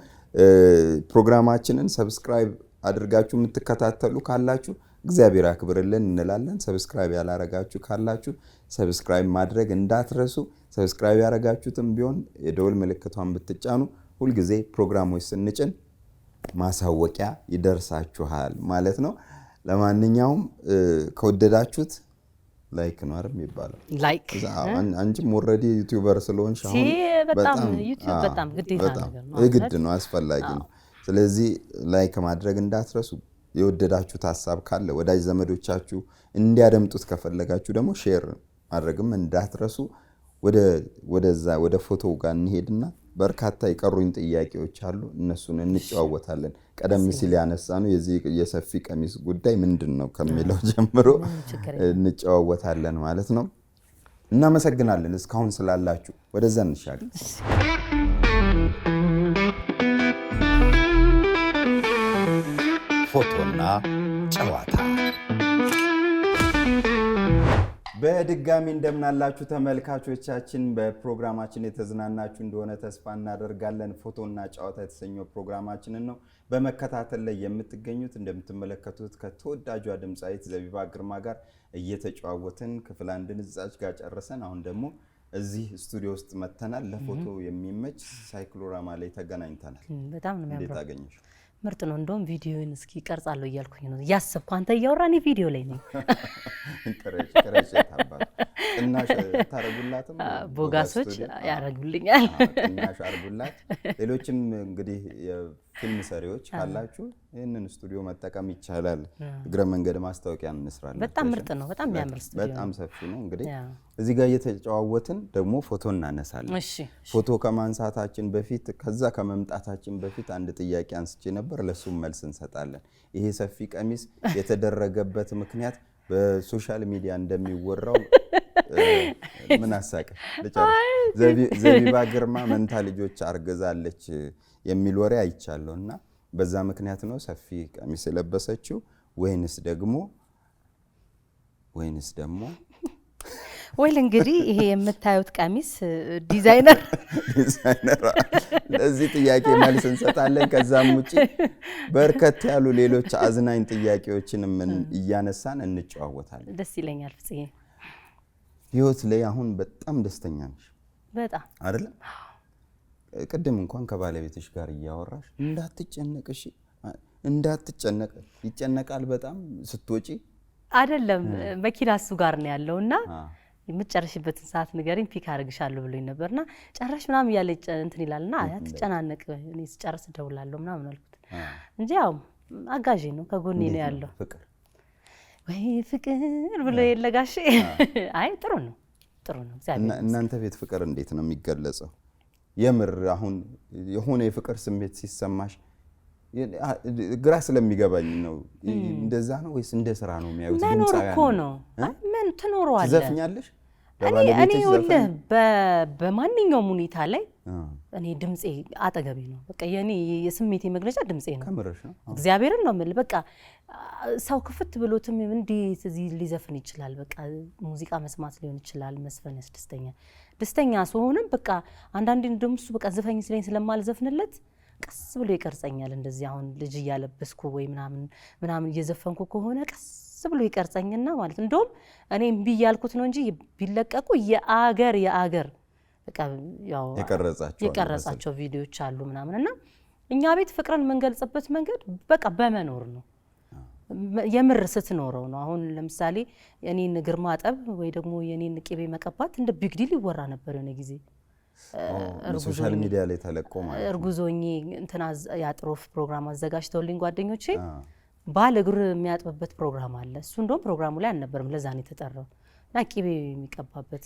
B: ፕሮግራማችንን ሰብስክራይብ አድርጋችሁ የምትከታተሉ ካላችሁ እግዚአብሔር ያክብርልን እንላለን። ሰብስክራይብ ያላረጋችሁ ካላችሁ ሰብስክራይብ ማድረግ እንዳትረሱ። ሰብስክራይብ ያረጋችሁትም ቢሆን የደወል ምልክቷን ብትጫኑ ሁልጊዜ ፕሮግራሞች ስንጭን ማሳወቂያ ይደርሳችኋል ማለት ነው። ለማንኛውም ከወደዳችሁት ላይክ ነው አይደል የሚባለው?
A: ላይክ
B: አንቺም ኦሬዲ ዩቲዩበር ስለሆንሽ አሁን
A: በጣም
B: ግድ ነው፣ አስፈላጊ ነው። ስለዚህ ላይክ ማድረግ እንዳትረሱ። የወደዳችሁት ሐሳብ ካለ ወዳጅ ዘመዶቻችሁ እንዲያደምጡት ከፈለጋችሁ ደግሞ ሼር ማድረግም እንዳትረሱ። ወደ ፎቶው ጋር እንሄድና በርካታ የቀሩኝ ጥያቄዎች አሉ፣ እነሱን እንጨዋወታለን። ቀደም ሲል ያነሳነው የዚህ የሰፊ ቀሚስ ጉዳይ ምንድነው ከሚለው ጀምሮ እንጨዋወታለን ማለት ነው። እናመሰግናለን እስካሁን ስላላችሁ። ወደዛ እንሻገር። ፎቶና ጨዋታ። በድጋሚ እንደምናላችሁ ተመልካቾቻችን፣ በፕሮግራማችን የተዝናናችሁ እንደሆነ ተስፋ እናደርጋለን። ፎቶና ጨዋታ የተሰኘው ፕሮግራማችንን ነው በመከታተል ላይ የምትገኙት። እንደምትመለከቱት ከተወዳጇ ድምጻዊት ዘቢባ ግርማ ጋር እየተጨዋወትን ክፍል 1 እዛች ጋር ጨርሰን አሁን ደግሞ እዚህ ስቱዲዮ ውስጥ መተናል። ለፎቶ የሚመች ሳይክሎራማ ላይ ተገናኝተናል።
A: በጣም ነው የሚያምረው።
B: እንዴት አገኘሽ?
A: ምርጥ ነው። እንደውም ቪዲዮን እስኪ ቀርጻለሁ እያልኩኝ ነው ያሰብኩ። አንተ እያወራኝ ቪዲዮ ላይ ነኝ።
B: ቅረጭ ታባል እናሽ ታረጉላትም
A: ቦጋሶች ያረጉልኛል።
B: እናሽ አርጉላት። ሌሎችም እንግዲህ የፊልም ሰሪዎች ካላችሁ ይሄንን ስቱዲዮ መጠቀም ይቻላል። እግረ መንገድ ማስታወቂያ እንስራለን።
A: በጣም ምርጥ ነው። በጣም የሚያምር ስቱዲዮ፣
B: በጣም ሰፊ ነው። እንግዲህ እዚህ ጋር እየተጨዋወትን ደግሞ ፎቶ እናነሳለን። ፎቶ ከማንሳታችን በፊት ከዛ ከመምጣታችን በፊት አንድ ጥያቄ አንስቼ ነበር፣ ለሱም መልስ እንሰጣለን። ይሄ ሰፊ ቀሚስ የተደረገበት ምክንያት በሶሻል ሚዲያ እንደሚወራው ምን አሳቀ? ዘቢባ ግርማ መንታ ልጆች አርግዛለች የሚል ወሬ አይቻለሁና በዛ ምክንያት ነው ሰፊ ቀሚስ የለበሰችው ወይንስ ደግሞ
A: ወይል እንግዲህ ይሄ የምታዩት ቀሚስ ዲዛይነር
B: ለዚህ ጥያቄ መልስ እንሰጣለን። ከዛም ውጪ በርከት ያሉ ሌሎች አዝናኝ ጥያቄዎችንም እያነሳን እንጨዋወታለን።
A: ደስ ይለኛል። ፍፄ
B: ህይወት ላይ አሁን በጣም ደስተኛ ነሽ?
A: በጣም
B: አይደል? ቅድም እንኳን ከባለቤትሽ ጋር እያወራሽ እንዳትጨነቅ ይጨነቃል በጣም ስትወጪ
A: አይደለም መኪና እሱ ጋር ነው ያለውና የምትጨርሽበትን ሰዓት ንገሪኝ ፒክ አድርግሻለሁ ብሎኝ ነበርና ጨረሽ ምናምን እያለ እንትን ይላልና አትጨናነቅ እኔ ስጨርስ እደውላለሁ ምናምን አልኩት እንጂ ያው አጋዤ ነው ከጎኔ ነው ያለው።
B: ፍቅር
A: ወይ ፍቅር ብሎ የለጋሽ አይ ጥሩ ነው እግዚአብሔር።
B: እናንተ ቤት ፍቅር እንዴት ነው የሚገለጸው? የምር አሁን የሆነ የፍቅር ስሜት ሲሰማሽ ግራ ስለሚገባኝ ነው። እንደዛ ነው ወይስ እንደ ስራ ነው የሚያዩት?
A: ድምጻ እኮ ነው ምን ትኖረዋለህ?
B: ትዘፍኛለሽ?
A: እኔ ወልህ በማንኛውም ሁኔታ ላይ እኔ ድምጼ አጠገቤ ነው። በቃ የኔ የስሜቴ መግለጫ ድምጼ ነው።
B: ከምርሽ ነው?
A: እግዚአብሔርን ነው የምልህ። በቃ ሰው ክፍት ብሎትም እንዴት እዚህ ሊዘፍን ይችላል? በቃ ሙዚቃ መስማት ሊሆን ይችላል፣ መስፈን ያስደስተኛል። ደስተኛ ስሆንም በቃ አንዳንዴ እንደውም እሱ በቃ ዝፈኝ ሲለኝ ስለማልዘፍንለት ቀስ ብሎ ይቀርጸኛል። እንደዚህ አሁን ልጅ እያለበስኩ ወይ ምናምን እየዘፈንኩ ከሆነ ቀስ ብሎ ይቀርጸኝና ማለት እንደውም እኔ እምቢ ያልኩት ነው እንጂ ቢለቀቁ የአገር በቃ ያው የቀረጻቸው ቪዲዮዎች አሉ ምናምንና እኛ ቤት ፍቅርን የምንገልጽበት መንገድ በቃ በመኖር ነው። የምር ስትኖረው ነው። አሁን ለምሳሌ የኔን እግር ማጠብ ወይ ደግሞ የኔን ቅቤ መቀባት እንደ ቢግ ዲል ይወራ ነበር የሆነ ጊዜ
B: ሶሻል ሚዲያ ላይ ተለቆ ማለት
A: እርጉዞኝ እንትና ያጥሮፍ ፕሮግራም አዘጋጅተውልኝ ጓደኞቼ ባል እግር የሚያጥብበት ፕሮግራም አለ። እሱ እንደውም ፕሮግራሙ ላይ አልነበረም፣ ለዛ ነው የተጠራው። እና ቅቤ የሚቀባበት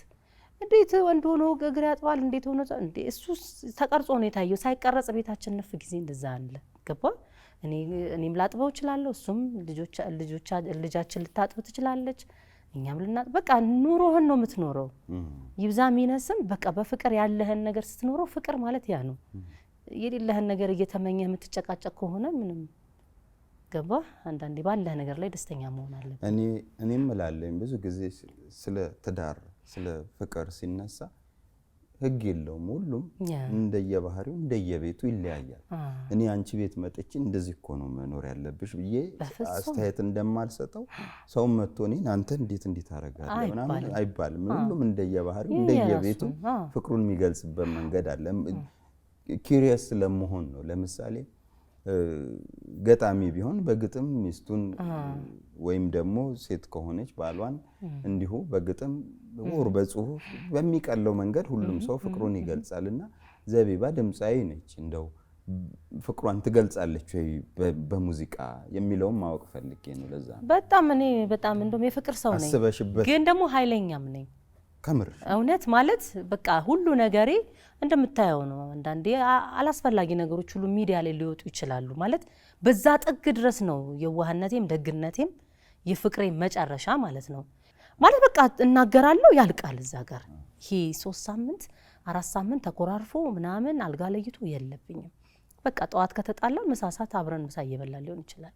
A: እንዴት ወንድ ሆኖ እግር ያጥባል እንዴት ሆኖ እንዴ? እሱ ተቀርጾ ነው የታየው። ሳይቀረጽ ቤታችን ነፍ ጊዜ እንደዛ አለ። ገባ? እኔም ላጥበው እችላለሁ፣ እሱም ልጃችን ልታጥብ ትችላለች፣ እኛም ልናጥብ። በቃ ኑሮህን ነው የምትኖረው። ይብዛ ሚነስም በቃ በፍቅር ያለህን ነገር ስትኖረው ፍቅር ማለት ያ ነው። የሌለህን ነገር እየተመኘህ የምትጨቃጨቅ ከሆነ ምንም ገባ። አንዳንዴ ባለህ ነገር ላይ ደስተኛ መሆን አለብህ።
B: እኔም እላለሁ ብዙ ጊዜ ስለ ትዳር ስለ ፍቅር ሲነሳ ህግ የለውም። ሁሉም እንደየባህሪው እንደየቤቱ ይለያያል። እኔ አንቺ ቤት መጥቼ እንደዚህ እኮ ነው መኖር ያለብሽ ብዬ አስተያየት እንደማልሰጠው ሰው መጥቶ እኔን አንተ እንዴት አደርጋለሁ ምናምን አይባልም። ሁሉም እንደየባህሪው እንደየቤቱ ፍቅሩን የሚገልጽበት መንገድ አለ። ኪሪየስ ስለመሆን ነው። ለምሳሌ ገጣሚ ቢሆን በግጥም ሚስቱን ወይም ደግሞ ሴት ከሆነች ባሏን እንዲሁ በግጥም ወር በጽሁፍ በሚቀለው መንገድ ሁሉም ሰው ፍቅሩን ይገልጻልና ዘቢባ ድምጻዊ ነች። እንደው ፍቅሯን ትገልጻለች ወይ በሙዚቃ የሚለውን ማወቅ ፈልጌ ነው። ለዛ
A: በጣም እንደውም የፍቅር ሰው ነኝ፣ ግን ደግሞ ኃይለኛም ነኝ።
B: ከምር
A: እውነት ማለት በቃ ሁሉ ነገሬ እንደምታየው ነው። አንዳንዴ አላስፈላጊ ነገሮች ሁሉ ሚዲያ ላይ ሊወጡ ይችላሉ። ማለት በዛ ጥግ ድረስ ነው የዋህነቴም ደግነቴም የፍቅሬ መጨረሻ ማለት ነው። ማለት በቃ እናገራለሁ ያልቃል እዛ ጋር። ይሄ 3 ሳምንት 4 ሳምንት ተኮራርፎ ምናምን አልጋ ለይቶ የለብኝም። በቃ ጠዋት ከተጣላ መሳሳት አብረን ምሳ እየበላን ሊሆን ይችላል።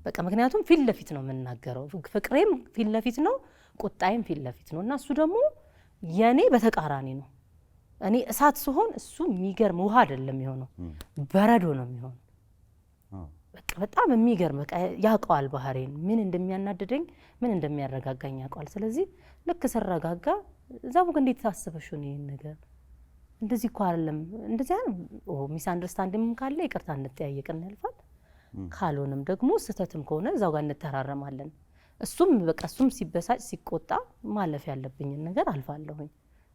A: በቃ ምክንያቱም ፊት ለፊት ነው የምናገረው። ፍቅሬም ፊት ለፊት ነው፣ ቁጣይም ፊት ለፊት ነው። እና እሱ ደግሞ የኔ በተቃራኒ ነው። እኔ እሳት ሲሆን እሱ የሚገርም ውሃ አይደለም የሚሆነው፣ በረዶ ነው የሚሆነው። በቃ በጣም የሚገርም በቃ ያውቀዋል ባህሪን፣ ምን እንደሚያናድደኝ ምን እንደሚያረጋጋኝ ያውቀዋል። ስለዚህ ልክ ስረጋጋ ዛቡክ እንዴት ታስበሽ ነው ይሄን ነገር እንደዚህ እኮ አይደለም እንደዚህ ሚስ አንደርስታንዲንግ ካለ ይቅርታ እንጠያየቅን ያልፋል። ካልሆነም ደግሞ ስተትም ከሆነ እዛው ጋር እንተራረማለን። እሱም ሲበሳጭ ሲቆጣ ማለፍ ያለብኝን ነገር አልፋለሁኝ።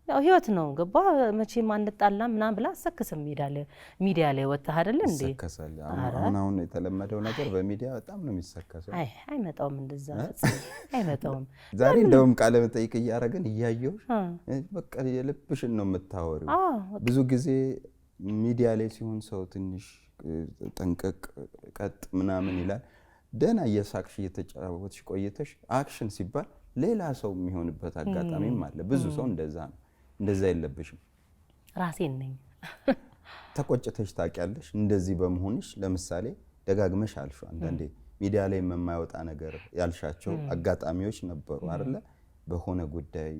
A: ያው ህይወት ነው ገባ። መቼም አንጣላ ምናምን ብላ አሰከሰም ሚዲያ ላይ ወጣ አይደል እንዴ?
B: ሰከሰል አሁን የተለመደው ነገር በሚዲያ በጣም ነው የሚሰከሰው።
A: አይመጣውም እንደዛ አይመጣውም።
B: ዛሬ እንደውም ቃለ መጠይቅ እያደረግን እያየሁሽ በቃ የልብሽን ነው የምታወሪው። ብዙ ጊዜ ሚዲያ ላይ ሲሆን ሰው ትንሽ ጠንቀቅ ቀጥ ምናምን ይላል። ደህና እየሳቅሽ እየተጫወትሽ ቆይተሽ አክሽን ሲባል ሌላ ሰው የሚሆንበት አጋጣሚም አለ። ብዙ ሰው እንደዛ ነው። እንደዛ የለብሽም።
A: ራሴን ነኝ።
B: ተቆጭተሽ ታውቂያለሽ እንደዚህ በመሆንሽ? ለምሳሌ ደጋግመሽ አልሽ አንዳንዴ ሚዲያ ላይ የማይወጣ ነገር ያልሻቸው አጋጣሚዎች ነበሩ አይደለ? በሆነ ጉዳይ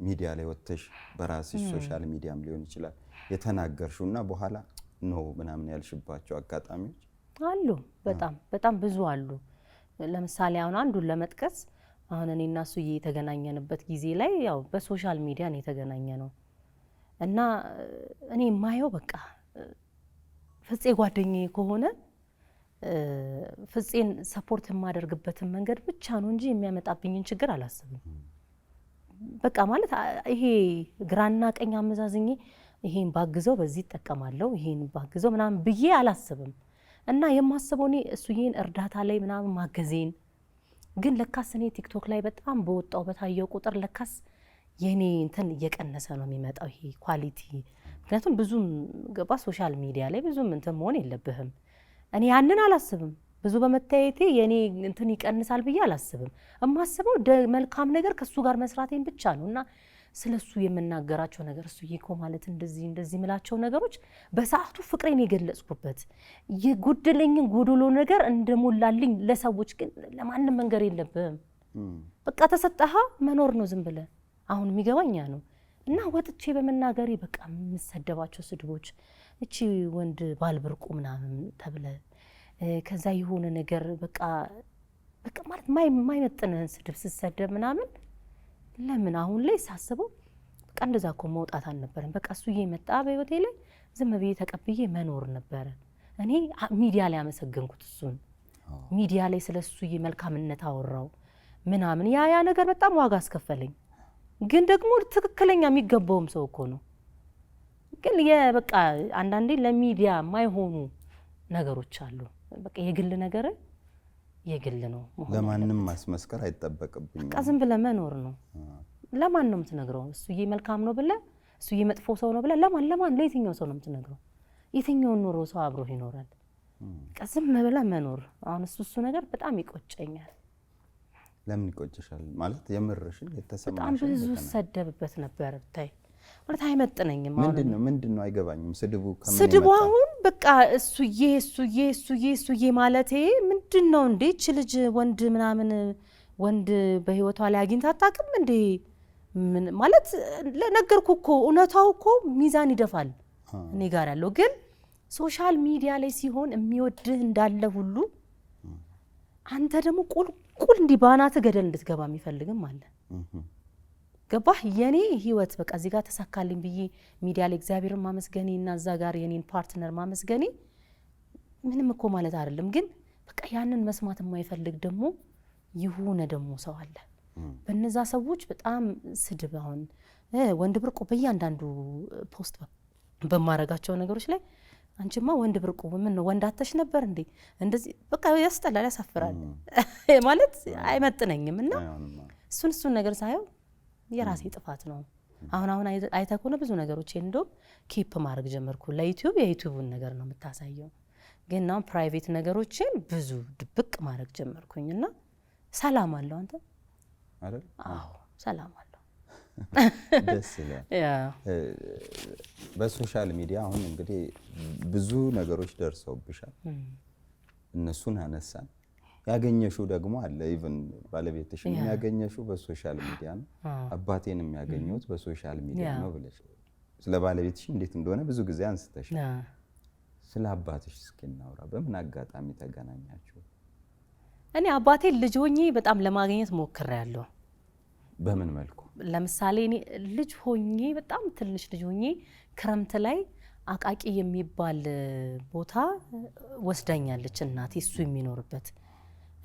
B: ሚዲያ ላይ ወጥተሽ በራስሽ ሶሻል ሚዲያም ሊሆን ይችላል የተናገርሽውና በኋላ ነው ምናምን ያልሽባቸው አጋጣሚዎች
A: አሉ። በጣም ብዙ አሉ። ለምሳሌ አሁን አንዱን ለመጥቀስ አሁን እኔና እሱ የተገናኘንበት ጊዜ ላይ ያው በሶሻል ሚዲያ ነው የተገናኘነው እና እኔ ማየው በቃ ፍፄ ጓደኛዬ ከሆነ ፍፄን ሰፖርት የማደርግበትን መንገድ ብቻ ነው እንጂ የሚያመጣብኝን ችግር አላስብም። በቃ ማለት ይሄ ግራና ቀኝ አመዛዝኜ ይሄን ባግዘው በዚህ እጠቀማለሁ ይሄን ባግዘው ምናምን ብዬ አላስብም። እና የማስበው እኔ እሱዬን እርዳታ ላይ ምናምን ማገዜን ግን ለካስ እኔ ቲክቶክ ላይ በጣም በወጣው በታየው ቁጥር ለካስ የኔ እንትን እየቀነሰ ነው የሚመጣው ይሄ ኳሊቲ። ምክንያቱም ብዙም ገባ ሶሻል ሚዲያ ላይ ብዙም እንትን መሆን የለብህም። እኔ ያንን አላስብም። ብዙ በመታየቴ የኔ እንትን ይቀንሳል ብዬ አላስብም። እማስበው መልካም ነገር ከሱ ጋር መስራቴን ብቻ ነው። እና ስለሱ የምናገራቸው ነገር እሱ ይኮ ማለት እንደዚህ ምላቸው ነገሮች በሰዓቱ ፍቅሬን የገለጽኩበት የጎደለኝን ጎዶሎ ነገር እንደሞላልኝ ለሰዎች ግን ለማንም መንገር የለብህም። በቃ ተሰጠሃ መኖር ነው ዝም ብለህ። አሁን የሚገባኛ ነው። እና ወጥቼ በመናገሬ በቃ የምሰደባቸው ስድቦች እቺ ወንድ ባልብርቁ ምናምን ተብለ ከዛ የሆነ ነገር በቃ ማለት ማይመጥንህን ስድብ ስሰደብ ምናምን ለምን አሁን ላይ ሳስበው በቃ እንደዛ እኮ መውጣት አልነበረም። በቃ እሱዬ መጣ በህይወቴ ላይ ዝም ብዬ ተቀብዬ መኖር ነበረ። እኔ ሚዲያ ላይ አመሰገንኩት እሱን። ሚዲያ ላይ ስለ እሱዬ መልካምነት አወራው ምናምን ያ ነገር በጣም ዋጋ አስከፈለኝ። ግን ደግሞ ትክክለኛ የሚገባውም ሰው እኮ ነው። ግን በቃ አንዳንዴ ለሚዲያ የማይሆኑ ነገሮች አሉ። በቃ የግል ነገር የግል ነው።
B: ለማንም ማስመስከር አይጠበቅብኝም።
A: በቃ ዝም ብለህ መኖር ነው። ለማን ነው የምትነግረው? እሱዬ መልካም ነው ብለህ እሱዬ መጥፎ ሰው ነው ብለህ ለማን ለየትኛው ሰው ነው የምትነግረው? የትኛውን ኑሮ ሰው አብሮ ይኖራል? በቃ ዝም ብለህ መኖር። አሁን እሱ ነገር በጣም ይቆጨኛል።
B: ለምን ይቆጭሻል? ማለት የምርሽን የተሰማሽ
A: በጣም ብዙ ሰደብበት ነበር ብታይ ማለት አይመጥነኝም።
B: ምንድነው አይገባኝም።
A: ስድቡ አሁን በቃ እሱዬ ማለቴ ምንድነው እንዴ? እቺ ልጅ ወንድ በህይወቷ ላይ አግኝታ አታውቅም እንዴ? ምን ማለት ነገርኩ እኮ እውነታው እኮ ሚዛን ይደፋል እኔ ጋር ያለው። ግን ሶሻል ሚዲያ ላይ ሲሆን የሚወድህ እንዳለ ሁሉ አንተ ደግሞ ቁልቁል እንዲህ ባናተ ገደል እንድትገባ የሚፈልግም አለ። ገባህ? የኔ ህይወት በቃ እዚህ ጋር ተሳካልኝ ብዬ ሚዲያ ላይ እግዚአብሔርን ማመስገኔ እና እዛ ጋር የኔን ፓርትነር ማመስገኔ ምንም እኮ ማለት አይደለም። ግን በቃ ያንን መስማት የማይፈልግ ደግሞ የሆነ ደግሞ ሰው አለ። በነዛ ሰዎች በጣም ስድብ አሁን ወንድ ብርቁ በእያንዳንዱ ፖስት በማረጋቸው ነገሮች ላይ አንቺማ ወንድ ብርቁ ምን ነው ወንድ አተሽ ነበር እንዴ? እንደዚህ በቃ ያስጠላል፣ ያሳፍራል ማለት አይመጥነኝም። እና እሱን ነገር ሳየው የራሴ ጥፋት ነው። አሁን አይታ ከሆነ ብዙ ነገሮች እንደው ኪፕ ማድረግ ጀመርኩ። ለዩቲዩብ የዩቲዩብን ነገር ነው የምታሳየው፣ ግን አሁን ፕራይቬት ነገሮችን ብዙ ድብቅ ማድረግ ጀመርኩኝና ሰላም አለው አንተ
B: አይደል?
A: አዎ ሰላም አለው።
B: ደስ ይላል። በሶሻል ሚዲያ አሁን እንግዲህ ብዙ ነገሮች ደርሰውብሻል። እነሱን አነሳን። ያገኘሽው ደግሞ አለ። ኢቭን ባለቤትሽን የሚያገኘሽው በሶሻል ሚዲያ ነው። አባቴን የሚያገኘውት በሶሻል ሚዲያ ነው ብለሽ ስለ ባለቤትሽ እንዴት እንደሆነ ብዙ ጊዜ አንስተሽ፣ ስለ አባትሽ እስኪ እናውራ። በምን አጋጣሚ ተገናኛችሁ?
A: እኔ አባቴን ልጅ ሆኜ በጣም ለማግኘት ሞክሬያለሁ።
B: በምን መልኩ?
A: ለምሳሌ እኔ ልጅ ሆኜ በጣም ትንሽ ልጅ ሆኜ ክረምት ላይ አቃቂ የሚባል ቦታ ወስዳኛለች እናቴ እሱ የሚኖርበት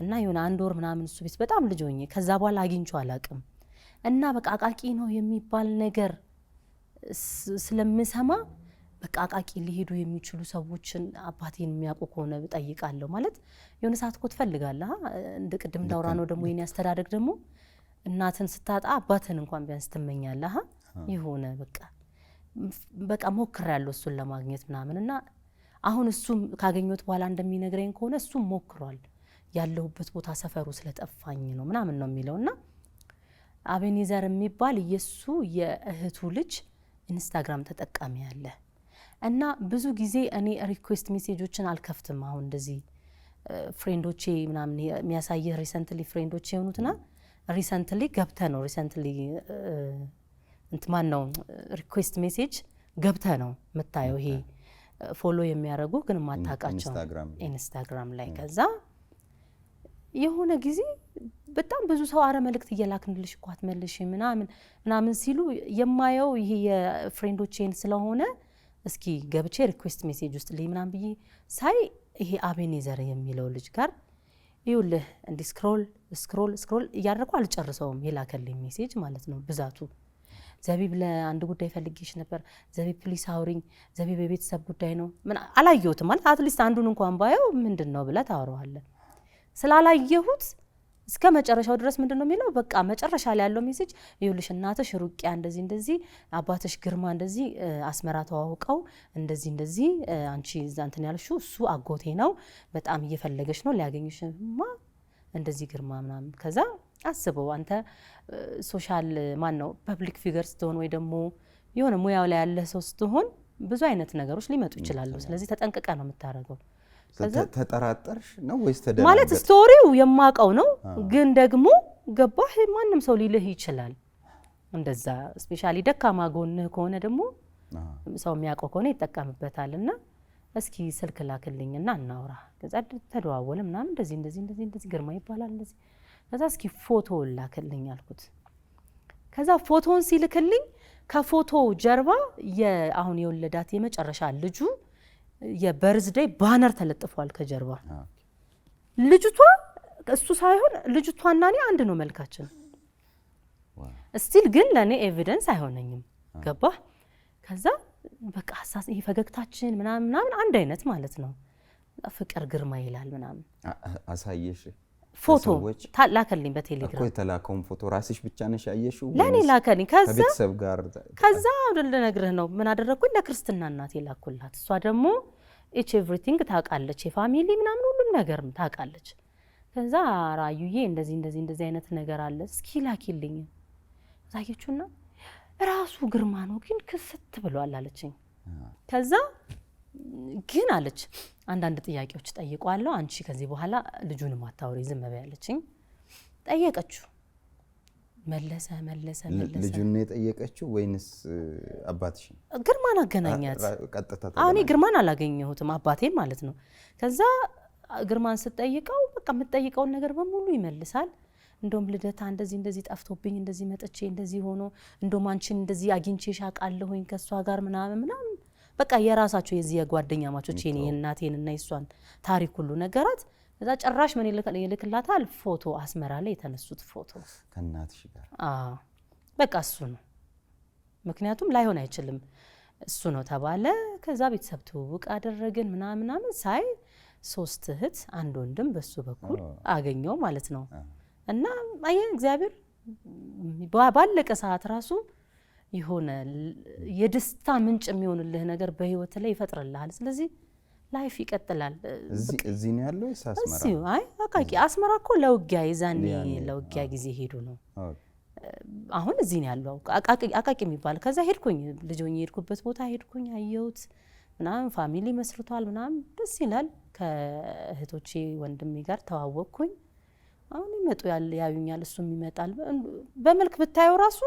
A: እና የሆነ 1 ወር ምናምን እሱ ቤት በጣም ልጅ ሆኜ ከዛ በኋላ አግኝቼው አላውቅም። እና በቃ አቃቂ ነው የሚባል ነገር ስለምሰማ በቃ አቃቂ ሊሄዱ የሚችሉ ሰዎችን አባቴን የሚያውቁ ከሆነ እጠይቃለሁ። ማለት የሆነ ሰዓት እኮ ትፈልጋለህ እንደ ቅድም እንዳውራ ነው። ደግሞ የኔ አስተዳደግ ደግሞ እናትን ስታጣ አባትን እንኳን ቢያንስ ትመኛለህ። የሆነ በቃ ሞክሬያለሁ እሱን ለማግኘት ምናምን። እና አሁን እሱም ካገኘሁት በኋላ እንደሚነግረኝ ከሆነ እሱም ሞክሯል። ያለሁበት ቦታ ሰፈሩ ስለጠፋኝ ነው ምናምን ነው የሚለውና አቤኔዘር የሚባል የሱ የእህቱ ልጅ ኢንስታግራም ተጠቃሚ ያለ እና ብዙ ጊዜ እኔ ሪኩዌስት ሜሴጆችን አልከፍትም። አሁን እንደዚህ ፍሬንዶቼ ምናምን የሚያሳየህ ሪሰንትሊ ፍሬንዶቼ የሆኑትና ሪሰንትሊ ገብተ ነው ሪሰንትሊ እንትማን ነው ሪኩዌስት ሜሴጅ ገብተ ነው የምታየው። ይሄ ፎሎ የሚያደርጉ ግን ማታቃቸው ኢንስታግራም ላይ ከዛ የሆነ ጊዜ በጣም ብዙ ሰው አረ መልእክት እየላክንልሽ እኮ አትመልሽ ምናምን ሲሉ የማየው ይሄ የፍሬንዶቼን ስለሆነ እስኪ ገብቼ ሪኩዌስት ሜሴጅ ውስጥ ላይ ምናምን ብዬ ሳይ ይሄ አቤኔዘር የሚለው ልጅ ጋር ይውልህ እንዲ ስክሮል እያደረኩ አልጨርሰውም የላከልኝ ሜሴጅ ማለት ነው ብዛቱ ዘቢብ ለአንድ ጉዳይ ፈልጌሽ ነበር ዘቢብ ፕሊስ አውሪኝ ዘቢብ የቤተሰብ ጉዳይ ነው ምን አላየሁትም ማለት አትሊስት አንዱን እንኳን ባየው ምንድነው ብለ ታወራዋለህ ስላላየሁት እስከ መጨረሻው ድረስ ምንድነው የሚለው በቃ መጨረሻ ላይ ያለው ሜሴጅ ይውልሽ እናትሽ ሩቂያ እንደዚህ አባትሽ ግርማ እንደዚህ አስመራ ተዋውቀው እንደዚህ አንቺ ዛንተን ያልሽው እሱ አጎቴ ነው በጣም እየፈለገሽ ነው ሊያገኝሽማ እንደዚህ ግርማ ምናምን ከዛ አስበው አንተ ሶሻል ማን ነው ፐብሊክ ፊገር ስትሆን ወይ ደግሞ የሆነ ሙያው ላይ ያለ ሰው ስትሆን ብዙ አይነት ነገሮች ሊመጡ ይችላሉ ስለዚህ ተጠንቀቀ ነው የምታረገው
B: ተጠራጠርሽ ነው ወይስ ተደናገጥ
A: ማለት ስቶሪው የማቀው ነው ግን ደግሞ ገባህ ማንንም ሰው ሊልህ ይችላል እንደዛ ስፔሻሊ ደካማ ጎንህ ከሆነ ደግሞ ሰው የሚያቀው ከሆነ ይተቀምበታልና እስኪ ስልክ ላክልኝና እናውራ ከዛ ተደዋወለ ምናምን እንደዚህ ግርማ ይባላል እንደዚህ ከዛ እስኪ ፎቶ ላክልኝ አልኩት ከዛ ፎቶውን ሲልክልኝ ከፎቶ ጀርባ የአሁን የወለዳት የመጨረሻ ልጁ የበርዝዴይ ባነር ተለጥፏል ከጀርባ ልጅቷ እሱ ሳይሆን ልጅቷና እኔ አንድ ነው መልካችን ስቲል ግን ለኔ ኤቪደንስ አይሆነኝም ገባ ከዛ በቃ አሳስ ይሄ ፈገግታችን ምናምን አንድ አይነት ማለት ነው ፍቅር ግርማ ይላል ምናምን
B: አሳየሽ
A: ፎቶ ላከልኝ በቴሌግራም
B: እኮ የተላከውን ፎቶ ራስሽ ብቻ ነሽ ያየሽው
A: ለኔ ላከልኝ
B: ከቤተሰብ ጋር
A: ከዛ ልነግርህ ነው ምን አደረኩኝ ለክርስትና እናቴ ላኩላት እሷ ደግሞ ኤቭሪቲንግ ታውቃለች የፋሚሊ ምናምን ሁሉም ነገር ታውቃለች ከዛ ራዩዬ እንደዚህ አይነት ነገር አለ እስኪ ላኪልኝ ዛየቹና ራሱ ግርማ ነው ግን ክስት ብሏል አለችኝ ከዛ ግን አለች አንዳንድ ጥያቄዎች ጠይቋለሁ አንቺ ከዚህ በኋላ ልጁንም አታውሪ ዝም በይ አለችኝ ጠየቀችው መለሰ
B: ልጁን ነው የጠየቀችው ወይንስ አባትሽ
A: ግርማን አገናኛት
B: ቀጥታ
A: አሁን ግርማን አላገኘሁትም አባቴን ማለት ነው ከዛ ግርማን ስትጠይቀው በቃ የምትጠይቀውን ነገር በሙሉ ይመልሳል እንደውም ልደታ እንደዚህ ጠፍቶብኝ እንደዚህ መጥቼ እንደዚህ ሆኖ እንደውም አንቺን እንደዚህ አግኝቼሽ አውቃለሁኝ ከሷ ጋር ምናምን በቃ የራሳቸው የዚህ የጓደኛ ማቾች የኔ እናቴንና ይሷን ታሪክ ሁሉ ነገራት ከዛ ጭራሽ ምን ይልክላታል ፎቶ አስመራ ላይ የተነሱት ፎቶ
B: ከናትሽ ጋር
A: በቃ እሱ ነው ምክንያቱም ላይሆን አይችልም እሱ ነው ተባለ ከዛ ቤተሰብ ትውውቅ አደረግን ምናምን ሳይ 3 እህት አንድ ወንድም በሱ በኩል አገኘው ማለት ነው እና አየ እግዚአብሔር ባለቀ ሰዓት ራሱ ይሆነ የደስታ ምንጭ የሚሆንልህ ነገር በህይወት ላይ ይፈጥርልሃል ስለዚህ ላይፍ ይቀጥላል
B: እዚህ ነው ያለው አስመራ
A: አይ አቃቂ አስመራ እኮ ለውጊያ ይዛኔ ለውጊያ ጊዜ ሄዱ ነው አሁን እዚህ ነው ያለው አቃቂ የሚባል ከዛ ሄድኩኝ ልጆኝ ሄድኩበት ቦታ ሄድኩኝ አየሁት ምናምን ፋሚሊ መስርቷል ምናምን ደስ ይላል ከእህቶቼ ወንድሜ ጋር ተዋወቅኩኝ አሁን ይመጡ ያዩኛል እሱም ይመጣል በመልክ ብታየው ራሱ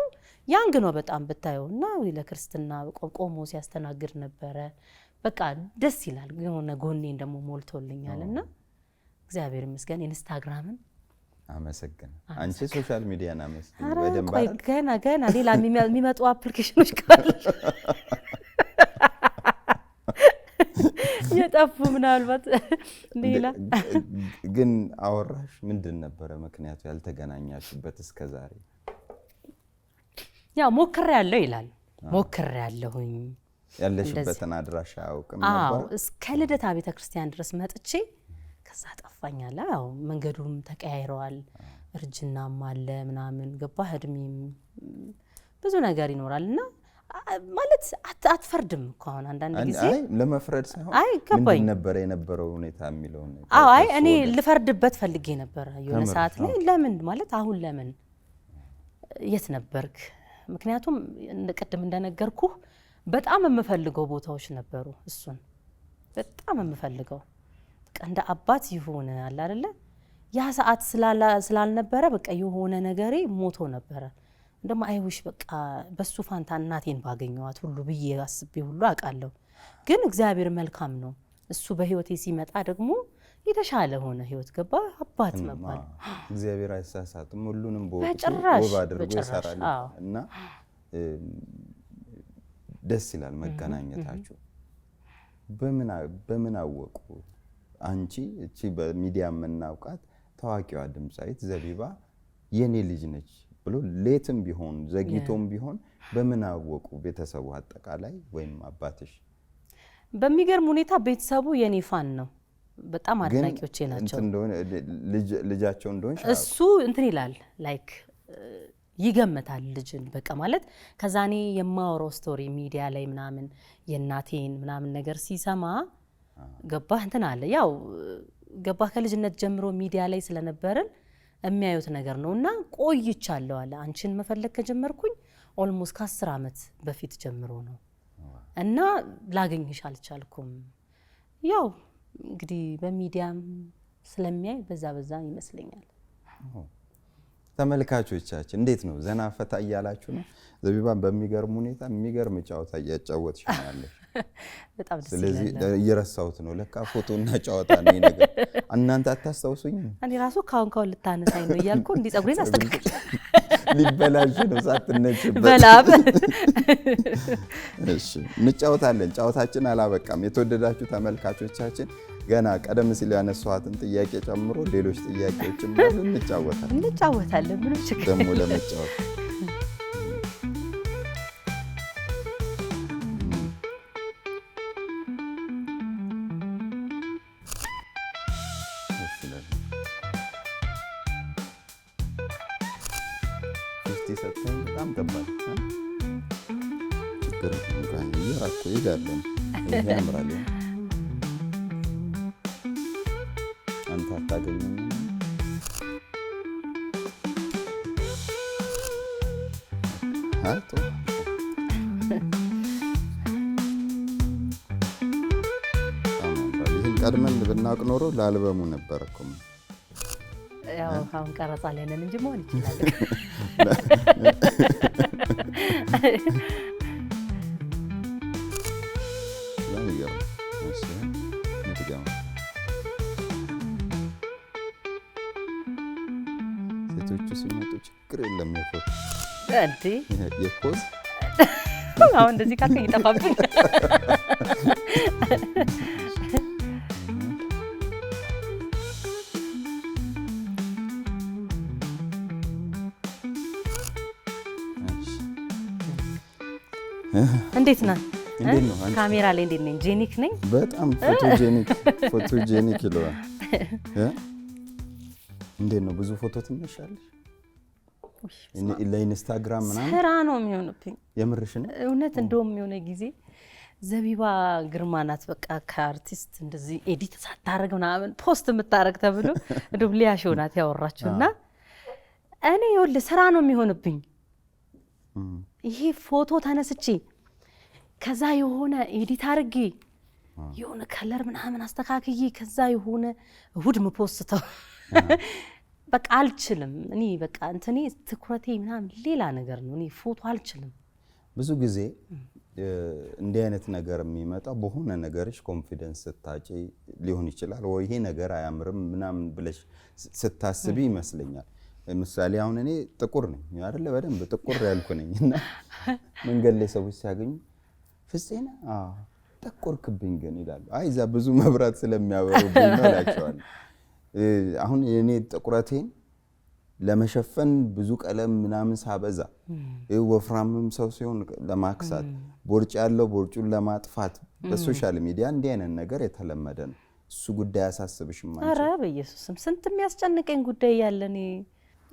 A: ያንግ ነው በጣም ብታየውና ለክርስትና ቆሞ ሲያስተናግድ ነበር በቃ ደስ ይላል የሆነ ጎኔን ደሞ ሞልቶልኛልና እግዚአብሔር ይመስገን ኢንስታግራምን
B: አመሰግን አንቺ ሶሻል ሚዲያን አመስግኝ በደንብ
A: ገና ሌላ የሚመጡ አፕሊኬሽኖች ካሉ የጠፉ ምናልባት ሌላ
B: ግን አወራሽ ምንድን ነበር ምክንያቱ ያልተገናኛችሁበት እስከዛሬ
A: ያ ሞክሬ ያለው ይላል ሞክሬ ያለሁኝ
B: ያለሽበትን አድራሻ አውቅም ነበር
A: እስከ ልደታ ቤተክርስቲያን ድረስ መጥቼ ከዛ ጠፋኛላ ያው መንገዱም ተቀያይሯል እርጅናም አለ ምናምን ገባህ እድሜም ብዙ ነገር ይኖራልና ማለት አትፈርድም እኮ አሁን አንዳንድ ጊዜ
B: አይ ለመፍረድ ሳይሆን
A: አይ ገባኝ
B: ነበር የነበረው ሁኔታ የሚለው ነው
A: አይ እኔ ልፈርድበት ፈልጌ ነበር የሆነ ሰዓት ላይ ለምን ማለት አሁን ለምን የት ነበርክ ምክንያቱም ቅድም እንደነገርኩ በጣም የምፈልገው ቦታዎች ነበሩ እሱን በጣም የምፈልገው እንደ አባት ይሆነ አለ አይደለ ያ ሰዓት ስላልነበረ በቃ የሆነ ነገሬ ሞቶ ነበር እንደማ አይውሽ በቃ በሱ ፋንታ እናቴን ባገኘዋት ሁሉ ብዬ አስቤ ሁሉ አቃለሁ ግን እግዚአብሔር መልካም ነው እሱ በህይወቴ ሲመጣ ደግሞ የተሻለ ሆነ ህይወት ገባ አባት መባል
B: እግዚአብሔር አይሳሳትም ሁሉንም ቦታው አድርጎ ይሰራል እና ደስ ይላል መገናኘታችሁ በምን አወቁ አንቺ እቺ በሚዲያ የምናውቃት ታዋቂዋ ድምጻዊት ዘቢባ የኔ ልጅ ነች ብሎ ሌትም ቢሆን ዘግይቶም ቢሆን በምን አወቁ ቤተሰቡ አጠቃላይ ወይም አባትሽ?
A: በሚገርም ሁኔታ ቤተሰቡ የኔ ፋን ነው። በጣም አድናቂዎቼ ናቸው።
B: እንደሆነ ልጃቸው እንደሆነ
A: እሱ እንትን ይላል ላይክ ይገመታል ልጅን በቃ ማለት ከዛኔ የማወራው ስቶሪ ሚዲያ ላይ ምናምን የእናቴን ምናምን ነገር ሲሰማ ገባህ እንትን አለ። ያው ገባህ ከልጅነት ጀምሮ ሚዲያ ላይ ስለነበርን የሚያዩት ነገር ነውና ቆይቻለሁ አለ። አንቺን መፈለግ ከጀመርኩኝ ኦልሞስት ከ10 ዓመት በፊት ጀምሮ ነው እና ላገኝሽ አልቻልኩም። ያው እንግዲህ በሚዲያም ስለሚያይ በዛ ይመስለኛል።
B: ተመልካቾቻችን እንዴት ነው? ዘና ፈታ እያላችሁ ነው? ዘቢባን በሚገርም ሁኔታ የሚገርም ጨዋታ እያጫወትሽ ነው ያለሽ።
A: በጣም ደስ ይላል።
B: ስለዚህ እየረሳሁት ነው ለካ ፎቶና ጨዋታ ነው ይሄ ነገር። እናንተ አታስታውሱኝ?
A: እኔ ራሱ ካሁን ልታነሳኝ ነው እያልኩ እንዲ ጸጉሬን አስተካክል
B: ሊበላሽ ነው ሳትነጭበት
A: በላብ።
B: እሺ እንጫወታለን። ጨዋታችን አላበቃም። የተወደዳችሁ ተመልካቾቻችን ገና ቀደም ሲል ያነሳኋትን ጥያቄ ጨምሮ ሌሎች ጥያቄዎችም አሉ።
A: እንጫወታለን ምንም ችግር
B: ደግሞ ለመጫወት ሰጥተኝ በጣም ከባድ ችግር እንኳን ይራቆ ይላለን ያምራል። አንተ አታገኝም አቶ ይህን ቀድመን ብናውቅ ኖሮ ለአልበሙ ነበር እኮ።
A: ያው አሁን ቀረጻ ላይ ነን እንጂ መሆን ይችላል።
B: ሴቶቹ ሲመጡ ችግር የለም የፎቶ
A: እንዴ
B: የፖዝ
A: አሁን እንደዚህ ካልከኝ ይጠፋብኝ። እንዴት ነህ? ካሜራ ላይ እንዴት ነኝ? ጄኒክ ነኝ።
B: በጣም ፎቶጄኒክ ይለዋል። እንዴት ነው? ብዙ ፎቶ ትነሻለሽ? ለኢንስታግራም ምናምን
A: ስራ ነው የሚሆንብኝ።
B: የምርሽ ነው?
A: እውነት እንደውም የሆነ ጊዜ ዘቢባ ግርማ ናት በቃ ከአርቲስት እንደዚህ ኤዲት ሳታረግ ምናምን ፖስት የምታረግ ተብሎ እንደውም ሊያሾ ናት ያወራችውና እኔ ይኸውልህ ስራ ነው የሚሆንብኝ። ይሄ ፎቶ ተነስቼ ከዛ የሆነ ኤዲት አርጌ የሆነ ከለር ምናምን አስተካክዬ ከዛ የሆነ እሁድ ምፖስተው በቃ አልችልም። እኔ በቃ እንትኔ ትኩረቴ ምናምን ሌላ ነገር ነው። እኔ ፎቶ አልችልም።
B: ብዙ ጊዜ እንዲህ አይነት ነገር የሚመጣው በሆነ ነገርሽ ኮንፊደንስ ስታጪ ሊሆን ይችላል ወይ ይሄ ነገር አያምርም ምናምን ብለሽ ስታስቢ ይመስለኛል። ምሳሌ አሁን እኔ ጥቁር ነኝ አይደለ? በደንብ ጥቁር ያልኩ ነኝና መንገድ ላይ ሰዎች ሲያገኙ ፍፄና ጠቆርክብኝ ግን ይላሉ። አይ እዛ ብዙ መብራት ስለሚያበሩብኝ ነው እላቸዋለሁ። አሁን እኔ ጥቁረቴን ለመሸፈን ብዙ ቀለም ምናምን ሳበዛ ወፍራምም ሰው ሲሆን ለማክሳት ቦርጭ ያለው ቦርጩን ለማጥፋት በሶሻል ሚዲያ እንዲህ አይነት ነገር የተለመደ ነው። እሱ ጉዳይ አሳስብሽም ማለት?
A: ኧረ በኢየሱስም ስንት የሚያስጨንቀኝ ጉዳይ ያለኔ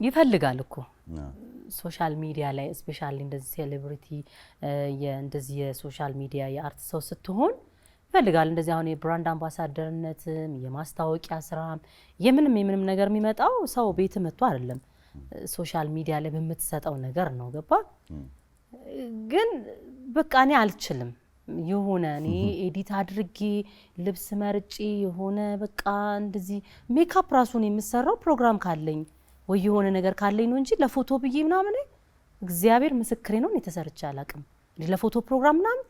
A: ይፈልጋል እኮ ሶሻል ሚዲያ ላይ ስፔሻሊ እንደዚህ ሴሌብሪቲ እንደዚህ የሶሻል ሚዲያ የአርት ሰው ስትሆን ይፈልጋል። እንደዚህ አሁን የብራንድ አምባሳደርነትም የማስታወቂያ ስራም የምንም ነገር የሚመጣው ሰው ቤት መጥቶ አይደለም ሶሻል ሚዲያ ላይ በምትሰጠው ነገር ነው። ገባ? ግን በቃ እኔ አልችልም። የሆነ እኔ ኤዲት አድርጌ ልብስ መርጬ የሆነ በቃ እንደዚህ ሜካፕ ራሱን የምሰራው ፕሮግራም ካለኝ ወይ የሆነ ነገር ካለኝ ነው እንጂ ለፎቶ ብዬ ምናምን እግዚአብሔር ምስክሬ ነው የተሰርቻ አላቅም። ለፎቶ ፕሮግራም ምናምን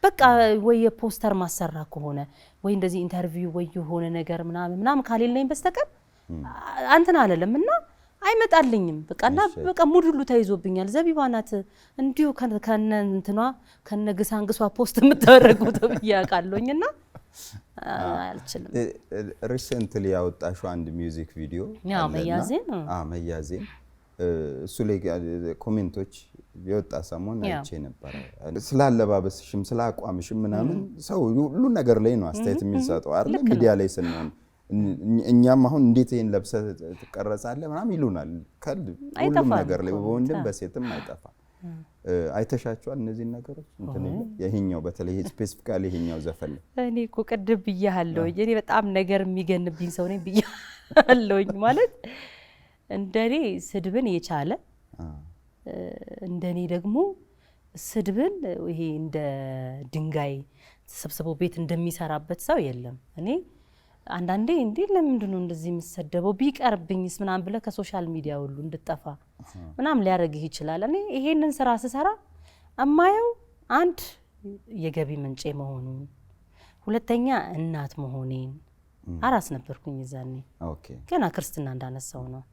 A: በቃ ወይ የፖስተር ማሰራ ከሆነ ወይ እንደዚህ ኢንተርቪው ወይ የሆነ ነገር ምናምን ካሌለኝ በስተቀር አንተና አለለምና አይመጣልኝም። በቃና በቃ ሙድ ሁሉ ተይዞብኛል። ዘቢባ ናት እንዲሁ ከነ እንትኗ ከነ ግሳንግሷ ፖስት የምታደርገው ተብያ ቃሎኝና አልችልም።
B: ሪሰንትሊ ያወጣሽው አንድ ሚውዚክ ቪዲዮ
A: ያው መያዜን
B: መያዜን እሱ ላይ ኮሜንቶች የወጣ ሰሞን አይቼ ነበር። ስለ አለባበስሽም ስለ አቋምሽም ምናምን ሰው ሁሉ ነገር ላይ ነው አስተያየት የሚሰጠው አይደል? ሚዲያ ላይ ስንሆን እኛም አሁን እንዴት ይሄን ለብሰህ ትቀረጻለህ ምናምን ይሉናል። ሁሉም ነገር ላይ በወንድም በሴትም አይጠፋም። አይተሻቸዋል እነዚህ ነገሮች? እንትን ይሄኛው በተለይ ስፔሲፊካሊ ይሄኛው ዘፈን
A: እኔ እኮ ቅድም ብያለሁ እኔ በጣም ነገር የሚገንብኝ ሰው ነኝ ብያለሁኝ። ማለት እንደኔ ስድብን የቻለ እንደኔ ደግሞ ስድብን ይሄ እንደ ድንጋይ ተሰብስበው ቤት እንደሚሰራበት ሰው የለም። እኔ አንዳንዴ እንዴ ለምንድነው እንደዚህ የሚሰደበው ቢቀርብኝስ ምናምን ብለ ከሶሻል ሚዲያ ሁሉ እንድጠፋ ምናምን ሊያረግህ ይችላል። እኔ ይሄንን ስራ ስሰራ እማየው አንድ የገቢ ምንጭ መሆኑን፣ ሁለተኛ እናት መሆኔን አራስ ነበርኩኝ እዛኔ ገና ክርስትና እንዳነሳው ነው።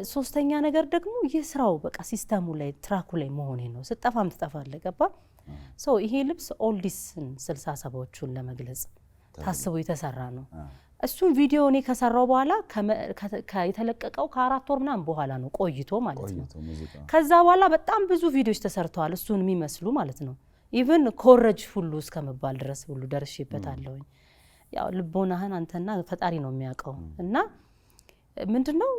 A: ሶስተኛ ነገር ደግሞ የስራው በቃ ሲስተሙ ላይ ትራኩ ላይ መሆኔ ነው። ስጠፋም ትጠፋለህ ገባ። ይሄ ልብስ ኦልዲስን 67ዎቹን ለመግለጽ ታስቦ የተሰራ ነው። እሱን ቪዲዮ እኔ ከሰራው በኋላ የተለቀቀው ከ4 ወር ምናምን በኋላ ነው ቆይቶ ማለት ነው። ከዛ በኋላ በጣም ብዙ ቪዲዮዎች ተሰርተዋል እሱን የሚመስሉ ማለት ነው። ኢቭን ኮረጅ ሁሉ እስከመባል ድረስ ሁሉ ደርሼበታለሁኝ። ያው ልቦናህን አንተና ፈጣሪ ነው የሚያውቀው። እና ምንድነው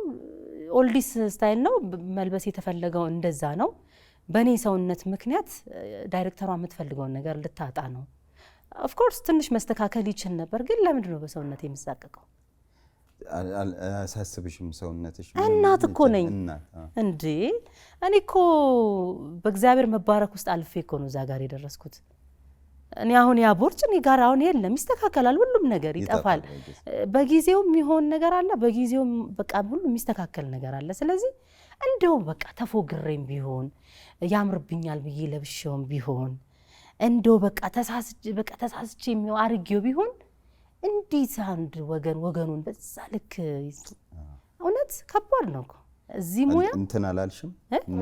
A: ኦልዲስ ስታይል ነው መልበስ የተፈለገው እንደዛ ነው። በኔ ሰውነት ምክንያት ዳይሬክተሯ የምትፈልገውን ነገር ልታጣ ነው። ኦፍ ኮርስ ትንሽ መስተካከል ይችል ነበር፣ ግን ለምንድን ነው በሰውነት የሚሳቀቀው?
B: አሳስብሽም ሰውነትሽ?
A: እናት እኮ ነኝ እንዴ! እኔ እኮ በእግዚአብሔር መባረክ ውስጥ አልፌ እኮ ነው እዛ ጋር የደረስኩት። እኔ አሁን ያ ቦርጭ እኔ ጋር አሁን የለም፣ ይስተካከላል፣ ሁሉም ነገር ይጠፋል። በጊዜው የሚሆን ነገር አለ፣ በጊዜው በቃ ሁሉ የሚስተካከል ነገር አለ። ስለዚህ እንደው በቃ ተፎግሬም ቢሆን ያምርብኛል ብዬ ለብሼውም ቢሆን እንደው በቃ ተሳስቼ የሚው አርጌው ቢሆን እንዴት አንድ ወገኑን በዛ ልክ እውነት ከባድ ነው እኮ እዚህ ሙያ
B: እንትን አላልሽም?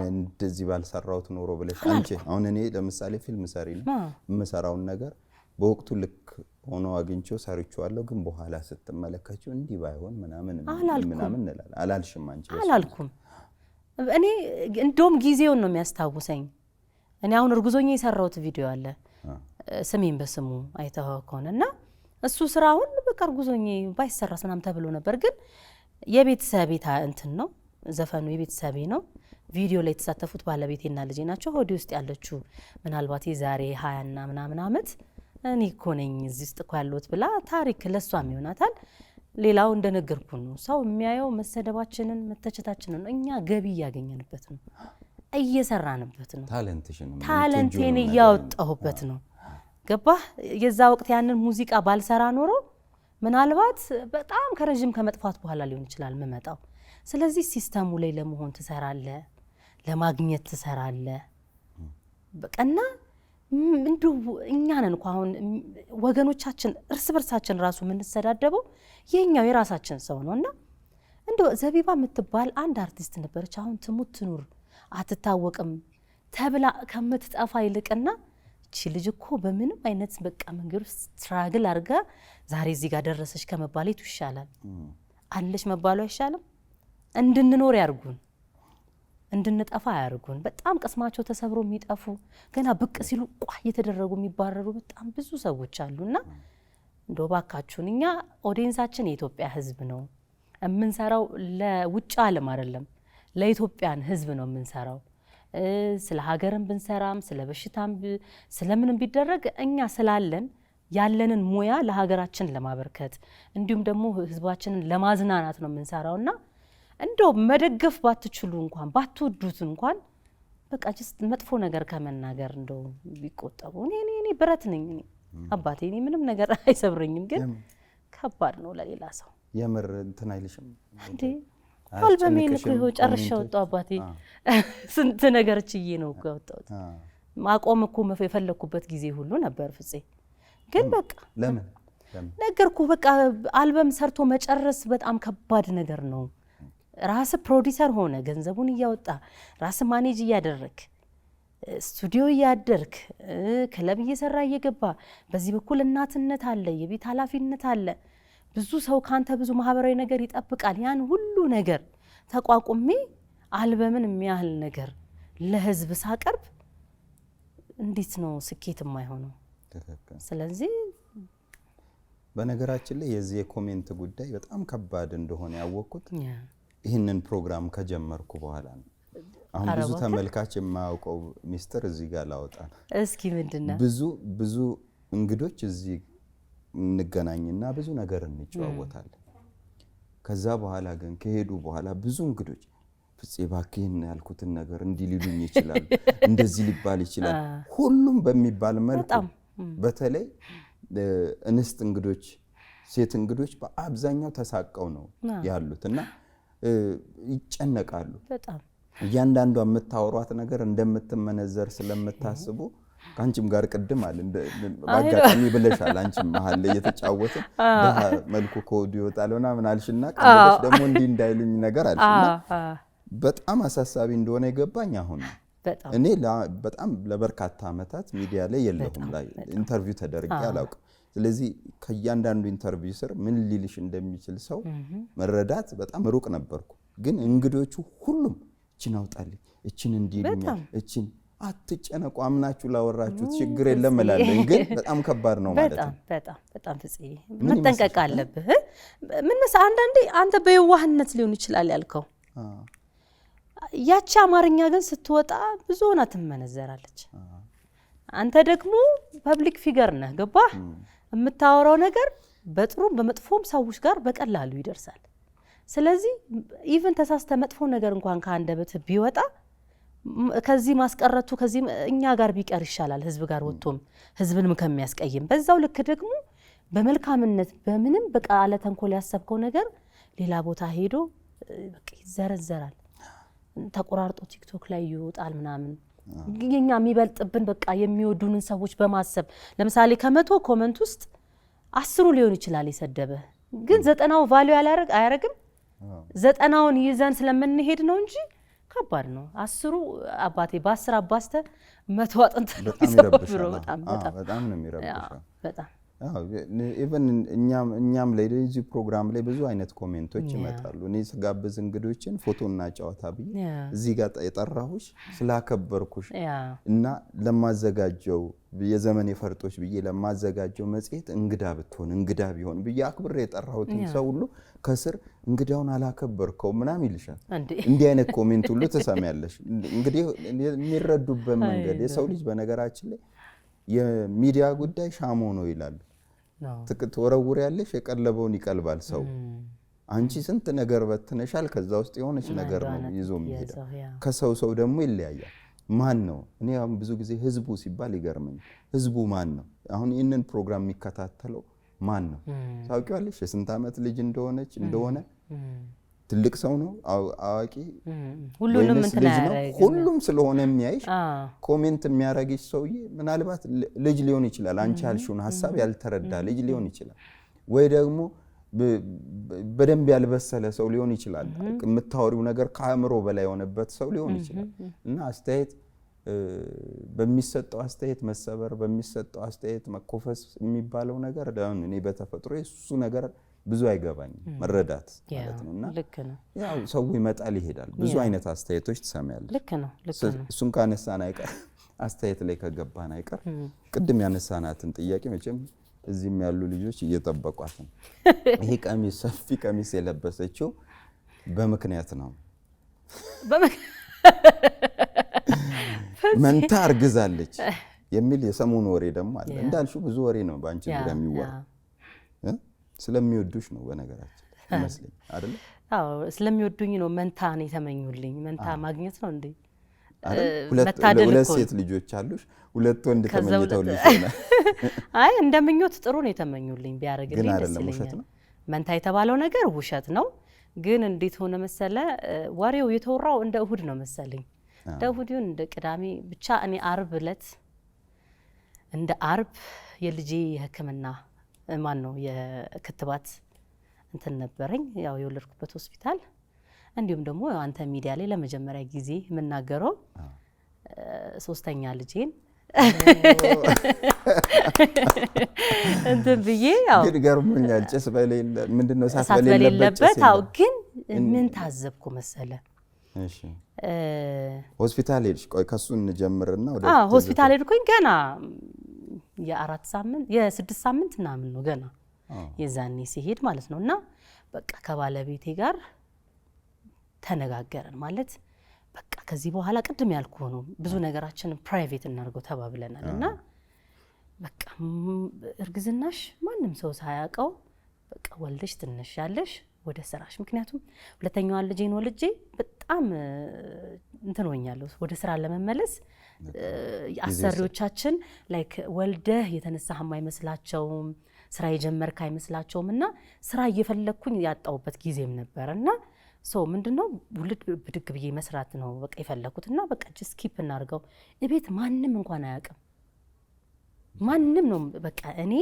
B: እንደዚህ ባልሰራውት ኖሮ ብለሽ አንቺ አሁን እኔ ለምሳሌ ፊልም ሰሪ ነው የምሰራውን ነገር በወቅቱ ልክ ሆኖ አግኝቼው ሰርቼዋለሁ፣ ግን በኋላ ስትመለከቺው እንዲህ ባይሆን ምናምን እንላለን። አላልሽም አንቺ?
A: አላልኩም። እኔ እንደውም ጊዜውን ነው የሚያስታውሰኝ። እኔ አሁን እርጉዞኛ የሰራሁት ቪዲዮ አለ ስሜን በስሙ አይተኸው ከሆነና እሱ ስራውን በቃ እርጉዞኛ ባይሰራስ ምናምን ተብሎ ነበር፣ ግን የቤተሰብ እንትን ነው ዘፈኑ የቤተሰቤ ነው። ቪዲዮ ላይ የተሳተፉት ባለቤቴና ልጄ ናቸው። ሆዲ ውስጥ ያለችው ምናልባት የዛሬ 20 እና ምናምን አመት እኔ እኮ ነኝ እዚህ ውስጥ እኮ ያለሁት ብላ ታሪክ ለሷም ይሆናታል። ሌላው እንደነገርኩ ነው ሰው የሚያየው መሰደባችንን መተቸታችንን ነው። እኛ ገቢ ያገኘንበት ነው፣ እየሰራንበት ነው፣ ታለንቴን እያወጣሁበት ነው። ገባህ? የዛ ወቅት ያንን ሙዚቃ ባልሰራ ኖሮ ምናልባት በጣም ከረጅም ከመጥፋት በኋላ ሊሆን ይችላል መመጣው። ስለዚህ ሲስተሙ ላይ ለመሆን ትሰራለህ፣ ለማግኘት ትሰራለህ። በቀና እንደው እኛ ነን እኮ አሁን ወገኖቻችን እርስ በርሳችን ራሱ የምንሰዳደበው የኛው የራሳችን ሰው ነውና እንደው ዘቢባ የምትባል አንድ አርቲስት ነበረች። አሁን ትሙት ትኑር አትታወቅም ተብላ ከምትጠፋ ይልቅና እቺ ልጅ እኮ በምንም አይነት በቃ መንገድ ስትራግል አድርጋ ዛሬ እዚህ ጋር ደረሰች ከመባሌቱ ይሻላል አለሽ መባሉ አይሻልም? እንድንኖር ያርጉን፣ እንድንጠፋ ያርጉን። በጣም ቅስማቸው ተሰብሮ የሚጠፉ ገና ብቅ ሲሉ ቋ እየተደረጉ የሚባረሩ በጣም ብዙ ሰዎች አሉና እንደው ባካችሁን እኛ ኦዲየንሳችን የኢትዮጵያ ሕዝብ ነው የምንሰራው፣ ለውጭ ዓለም አይደለም ለኢትዮጵያን ሕዝብ ነው የምንሰራው። ስለ ሀገርም ብንሰራም ስለ በሽታም ስለምንም ቢደረግ እኛ ስላለን ያለንን ሙያ ለሀገራችን ለማበርከት እንዲሁም ደግሞ ሕዝባችንን ለማዝናናት ነው የምንሰራውና እንደው መደገፍ ባትችሉ እንኳን ባትወዱት እንኳን በቃ ጀስት መጥፎ ነገር ከመናገር እንደው ቢቆጠቡ። እኔ ብረት ነኝ እኔ አባቴ እኔ ምንም ነገር አይሰብረኝም፣ ግን ከባድ ነው ለሌላ ሰው።
B: የምር እንትን አይልሽም
A: እንዴ? አልበሜን እኮ ይኸው ጨርሼ ወጣሁ አባቴ። ስንት ነገር ችዬ ነው እኮ ያወጣሁት። ማቆም እኮ የፈለኩበት ጊዜ ሁሉ ነበር ፍፄ፣ ግን በቃ
B: ለምን
A: ነገርኩ። በቃ አልበም ሰርቶ መጨረስ በጣም ከባድ ነገር ነው። ራስ ፕሮዲዩሰር ሆነ ገንዘቡን እያወጣ ራስ ማኔጅ እያደረክ ስቱዲዮ እያደርክ ክለብ እየሰራ እየገባ በዚህ በኩል እናትነት አለ የቤት ኃላፊነት አለ ብዙ ሰው ካንተ ብዙ ማህበራዊ ነገር ይጠብቃል ያን ሁሉ ነገር ተቋቁሜ አልበምን የሚያህል ነገር ለህዝብ ሳቀርብ እንዴት ነው ስኬት የማይሆነው ስለዚህ
B: በነገራችን ላይ የዚህ የኮሜንት ጉዳይ በጣም ከባድ እንደሆነ ያወቅኩት ይህንን ፕሮግራም ከጀመርኩ በኋላ ነው አሁን ብዙ ተመልካች የማያውቀው ሚስጥር እዚህ ጋር ላወጣ
A: እስኪ ምንድነው
B: ብዙ እንግዶች እዚህ እንገናኝና ብዙ ነገር እንጨዋወታለን ከዛ በኋላ ግን ከሄዱ በኋላ ብዙ እንግዶች ፍፄ ባክህን ያልኩትን ነገር እንዲልሉኝ ይችላል እንደዚህ ሊባል ይችላል ሁሉም በሚባል መልኩ በተለይ እንስት እንግዶች ሴት እንግዶች በአብዛኛው ተሳቀው ነው ያሉትና ይጨነቃሉ በጣም እያንዳንዱ የምታወሯት ነገር እንደምትመነዘር ስለምታስቡ ካንቺም ጋር ቅድም አለ ባጋጣሚ ብለሻል አንቺም መሃል ላይ የተጫወተ መልኩ ኮድ ይወጣልና ምን አልሽና ቀንደሽ ደግሞ እንዲ እንዳይሉኝ ነገር አልሽና በጣም አሳሳቢ እንደሆነ ይገባኝ አሁን እኔ በጣም ለበርካታ አመታት ሚዲያ ላይ የለሁም ላይ ኢንተርቪው ተደርጌ አላውቅም ስለዚህ ከያንዳንዱ ኢንተርቪው ስር ምን ሊልሽ እንደሚችል ሰው መረዳት በጣም ሩቅ ነበርኩ ግን እንግዶቹ ሁሉም እቺን አውጣልኝ እቺን እንዲልኛል እቺን አትጨነቁ አምናችሁ ላወራችሁት ችግር የለም እላለሁ ግን በጣም ከባድ ነው ማለት ነው
A: በጣም ፍፄ መጠንቀቅ አለብህ ምን መሰለህ አንዳንዴ አንተ በየዋህነት ሊሆን ይችላል ያልከው ያቺ አማርኛ ግን ስትወጣ ብዙ ሆና ትመነዘራለች አንተ ደግሞ ፐብሊክ ፊገር ነህ ገባ የምታወራው ነገር በጥሩም በመጥፎም ሰዎች ጋር በቀላሉ ይደርሳል ስለዚህ ኢቭን ተሳስተ መጥፎ ነገር እንኳን ካንደበት ቢወጣ ከዚህ ማስቀረቱ ከዚህ እኛ ጋር ቢቀር ይሻላል ህዝብ ጋር ወጥቶም ህዝብንም ከሚያስቀይም በዛው ልክ ደግሞ በመልካምነት በምንም በቃለ ተንኮል ያሰብከው ነገር ሌላ ቦታ ሄዶ በቃ ይዘረዘራል ተቆራርጦ ቲክቶክ ላይ ይወጣል ምናምን የኛ የሚበልጥብን በቃ የሚወዱንን ሰዎች በማሰብ ለምሳሌ ከመቶ ኮሜንት ውስጥ 10 ሊሆን ይችላል የሰደበ ግን 90ው ቫልዩ አያረግም 90ውን ይዘን ስለምንሄድ ነው እንጂ ከባድ ነው 10 አባቴ በ10 አባስተ 100 አጥንት
B: በጣም ነው የሚረብሸው
A: በጣም
B: ኢቭን እኛም ላይ እዚህ ፕሮግራም ላይ ብዙ አይነት ኮሜንቶች ይመጣሉ እኔ ስጋብዝ እንግዶችን ፎቶና ጨዋታ ብዬ እዚህ ጋር የጠራሁሽ ስላከበርኩሽ እና ለማዘጋጀው የዘመን የፈርጦች ብዬ ለማዘጋጀው መጽሔት እንግዳ ብትሆን እንግዳ ቢሆን ብዬ አክብሬ የጠራሁት ሰው ሁሉ ከስር እንግዳውን አላከበርከው ምናም ይልሻል እንዲህ አይነት ኮሜንት ሁሉ ተሰማያለሽ እንግዲህ የሚረዱበት መንገድ የሰው ልጅ በነገራችን ላይ የሚዲያ ጉዳይ ሻሞ ነው ይላል ትክክል ወረውር ያለሽ የቀለበውን ይቀልባል ሰው አንቺ ስንት ነገር በትነሻል ከዛ ውስጥ የሆነች ነገር ነው ይዞ የሚሄደው ከሰው ደግሞ ይለያያል ማን ነው እኔ አሁን ብዙ ጊዜ ህዝቡ ሲባል ይገርመኝ ህዝቡ ማን ነው አሁን ይሄንን ፕሮግራም የሚከታተለው ማን ነው ታውቂዋለሽ የስንት አመት ልጅ እንደሆነ ትልቅ ሰው ነው አዋቂ
A: ሁሉንም
B: ሁሉም ስለሆነ የሚያይሽ ኮሜንት የሚያረጋግሽ ሰውዬ ምናልባት ልጅ ሊሆን ይችላል አንቺ ያልሽውን ሐሳብ ያልተረዳ ልጅ ሊሆን ይችላል ወይ ደግሞ በደንብ ያልበሰለ ሰው ሊሆን ይችላል የምታወሪው ነገር ከአእምሮ በላይ የሆነበት ሰው ሊሆን ይችላል እና አስተያየት በሚሰጠው አስተያየት መሰበር በሚሰጠው አስተያየት መኮፈስ የሚባለው ነገር ዳውን እኔ በተፈጥሮ እሱ ነገር ብዙ አይገባኝ መረዳት ማለት ነውና
A: ልክ ነው
B: ያው ሰው ይመጣል ይሄዳል ብዙ አይነት አስተያየቶች ትሰማያለሽ
A: ልክ ነው
B: እሱን ካነሳን አይቀር አስተያየት ላይ ከገባን አይቀር ቅድም ያነሳናትን ጥያቄ መቼም እዚህም ያሉ ልጆች እየተጠበቋት ነው ይሄ ቀሚስ ሰፊ ቀሚስ የለበሰችው በምክንያት ነው መንታ አርግዛለች የሚል የሰሞኑ ወሬ ደግሞ አለ እንዳልሽው ብዙ ወሬ ነው ባንቺ ዙሪያ የሚወራ ስለሚወዱሽ ነው በነገራችን መስለኝ አይደል
A: አዎ ስለሚወዱኝ ነው መንታ ነው የተመኙልኝ መንታ ማግኘት ነው እንዴ
B: ሁለት ሴት ልጆች አሉሽ ሁለት ወንድ ተመኝተውልሽ ነው
A: አይ እንደምኞት ጥሩ ነው የተመኙልኝ ቢያረግልኝ ደስለኛል መንታ የተባለው ነገር ውሸት ነው ግን እንዴት ሆነ መሰለ ወሬው የተወራው እንደ እሁድ ነው መሰለኝ እንደ እሁድን እንደ ቅዳሜ ብቻ እኔ አርብ ዕለት እንደ አርብ የልጄ የህክምና ማን ነው የክትባት እንትን ነበርኝ ያው የወለድኩበት ሆስፒታል እንዲሁም ደግሞ አንተ ሚዲያ ላይ ለመጀመሪያ ጊዜ መናገረው ሶስተኛ ልጄን እንትን ብዬ ያው
B: ግን ገርሞኛል። ጭስ በሌለ ምንድነው
A: እሳት በሌለበት አው ግን ምን ታዘብኩ መሰለ?
B: እሺ ሆስፒታል ሄድሽ? ቆይ ከሱ እንጀምርና ወደ
A: ሆስፒታል ሄድኩኝ። ገና የ4 ሳምንት የ6 ሳምንት ምናምን ነው ገና የዛኔ ሲሄድ ማለት ነውና በቃ ከባለቤቴ ጋር ተነጋገረን ማለት በቃ ከዚህ በኋላ ቅድም ያልኩ ነው ብዙ ነገራችን ፕራይቬት እናርገው ተባብለናልና በቃ እርግዝናሽ ማንም ሰው ሳያውቀው በቃ ወልደሽ ትነሻለሽ ወደ ስራሽ። ምክንያቱም ሁለተኛዋ ልጄን ወልጄ በጣም እንትን ሆኛለሁ ወደ ስራ ለመመለስ አሰሪዎቻችን ላይክ ወልደህ የተነሳህ የማይመስላቸውም ስራ የጀመርክ አይመስላቸውምና ስራ እየፈለኩኝ ያጣውበት ጊዜም ነበርና ሶ ምንድነው ውልድ ብድግ ብዬ መስራት ነው በቃ የፈለኩትና በቃ ጀስት ኪፕ እናርገው እቤት ማንንም እንኳን አያውቅም። ማንንም ነው በቃ እኔ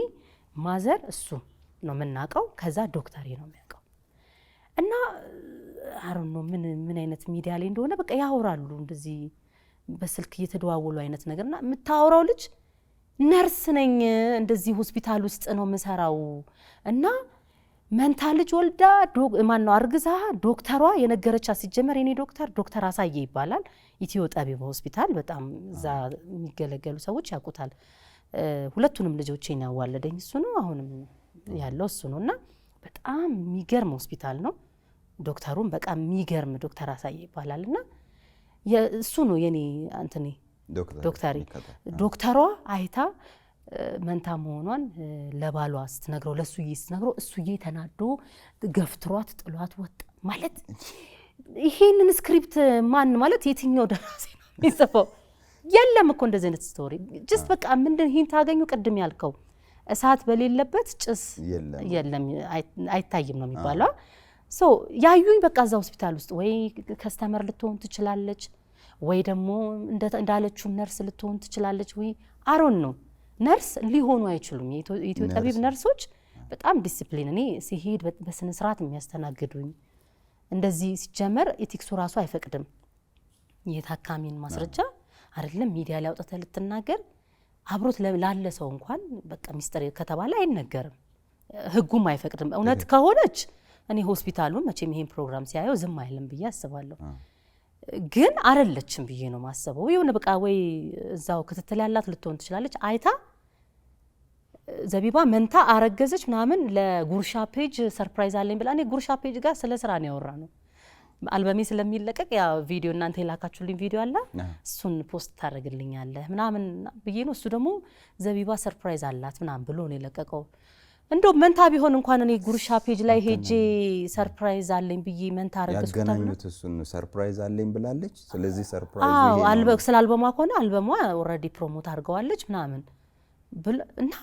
A: ማዘር እሱ ነው የምናውቀው ከዛ ዶክተር ነው የሚያውቀው እና አሁን ነው ምን አይነት ሚዲያ ላይ እንደሆነ በቃ ያወራሉ እንደዚህ በስልክ እየተደዋወሉ አይነት ነገርና የምታወራው ልጅ ነርስ ነኝ እንደዚህ ሆስፒታል ውስጥ ነው የምሰራው እና መንታ ልጅ ወልዳ ማን ነው አርግዛ ዶክተሯ የነገረቻ ሲጀመር የኔ ዶክተር አሳየ ይባላል ኢትዮ ጠቢብ ሆስፒታል በጣም እዛ የሚገለገሉ ሰዎች ያውቁታል። ሁለቱንም ልጆቼን ያዋለደኝ እሱ ነው አሁንም ያለው እሱ ነውና በጣም የሚገርም ሆስፒታል ነው። ዶክተሩም በቃ የሚገርም ዶክተር አሳየ ይባላልና እሱ ነው የኔ አንተኔ ዶክተሪ ዶክተሯ አይታ መንታ መሆኗን ለባሏ ስትነግረው ለሱዬ ስትነግረው እሱዬ ተናዶ ገፍትሯት ጥሏት ወጣ ማለት ይሄንን ስክሪፕት ማን ማለት የትኛው ደራሲ ነው የሚጽፈው? የለም እኮ እንደዚህ አይነት ስቶሪ ጀስት በቃ ምንድን ይሄን ታገኙ ቅድም ያልከው እሳት በሌለበት ጭስ የለም አይታይም ነው የሚባለው። ሶ ያዩኝ በቃ እዛ ሆስፒታል ውስጥ ወይ ከስተመር ልትሆን ትችላለች ወይ ደግሞ እንዳለችው ነርስ ልትሆን ትችላለች ወይ አሮን ነው ነርስ ሊሆኑ አይችሉም። የኢትዮ ጠቢብ ነርሶች በጣም ዲሲፕሊን እኔ ሲሄድ በስነ ስርዓት የሚያስተናግዱኝ እንደዚህ ሲጀመር ኤቲክሱ ራሱ አይፈቅድም። የታካሚን ማስረጃ አይደለም ሚዲያ ላይ አውጥተህ ልትናገር አብሮት ላለ ሰው እንኳን በቃ ሚስጥር ከተባለ አይነገርም፣ ህጉም አይፈቅድም። እውነት ከሆነች እኔ ሆስፒታሉን መቼም ይሄን ፕሮግራም ሲያየው ዝም አይልም ብዬ አስባለሁ። ግን አይደለችም ብዬ ነው ማሰበው። የሆነ በቃ ወይ እዛው ክትትል ያላት ልትሆን ትችላለች። አይታ ዘቢባ መንታ አረገዘች ምናምን ለጉርሻ ፔጅ ሰርፕራይዝ አለኝ ብላ እኔ ጉርሻ ፔጅ ጋር ስለ ስራ ነው ያወራ ነው አልበሜ ስለሚለቀቅ ያ ቪዲዮ እናንተ የላካችሁልኝ ቪዲዮ አለ እሱን ፖስት ታደርግልኛለህ ምናምን ብዬ ነው። እሱ ደግሞ ዘቢባ ሰርፕራይዝ አላት ምናምን ብሎ ነው የለቀቀው። እንደው መንታ ቢሆን እንኳን እኔ ጉርሻ ፔጅ ላይ ሄጄ ሰርፕራይዝ አለኝ ብዬ መንታ አረገዝኩ ታዲያ
B: ያገናኙት እሱን ሰርፕራይዝ አለኝ ብላለች። ስለዚህ ሰርፕራይዝ ይሄ ነው
A: ስለ አልበሟ ከሆነ አልበሟ ኦሬዲ ፕሮሞት አድርገዋለች ምናምን እና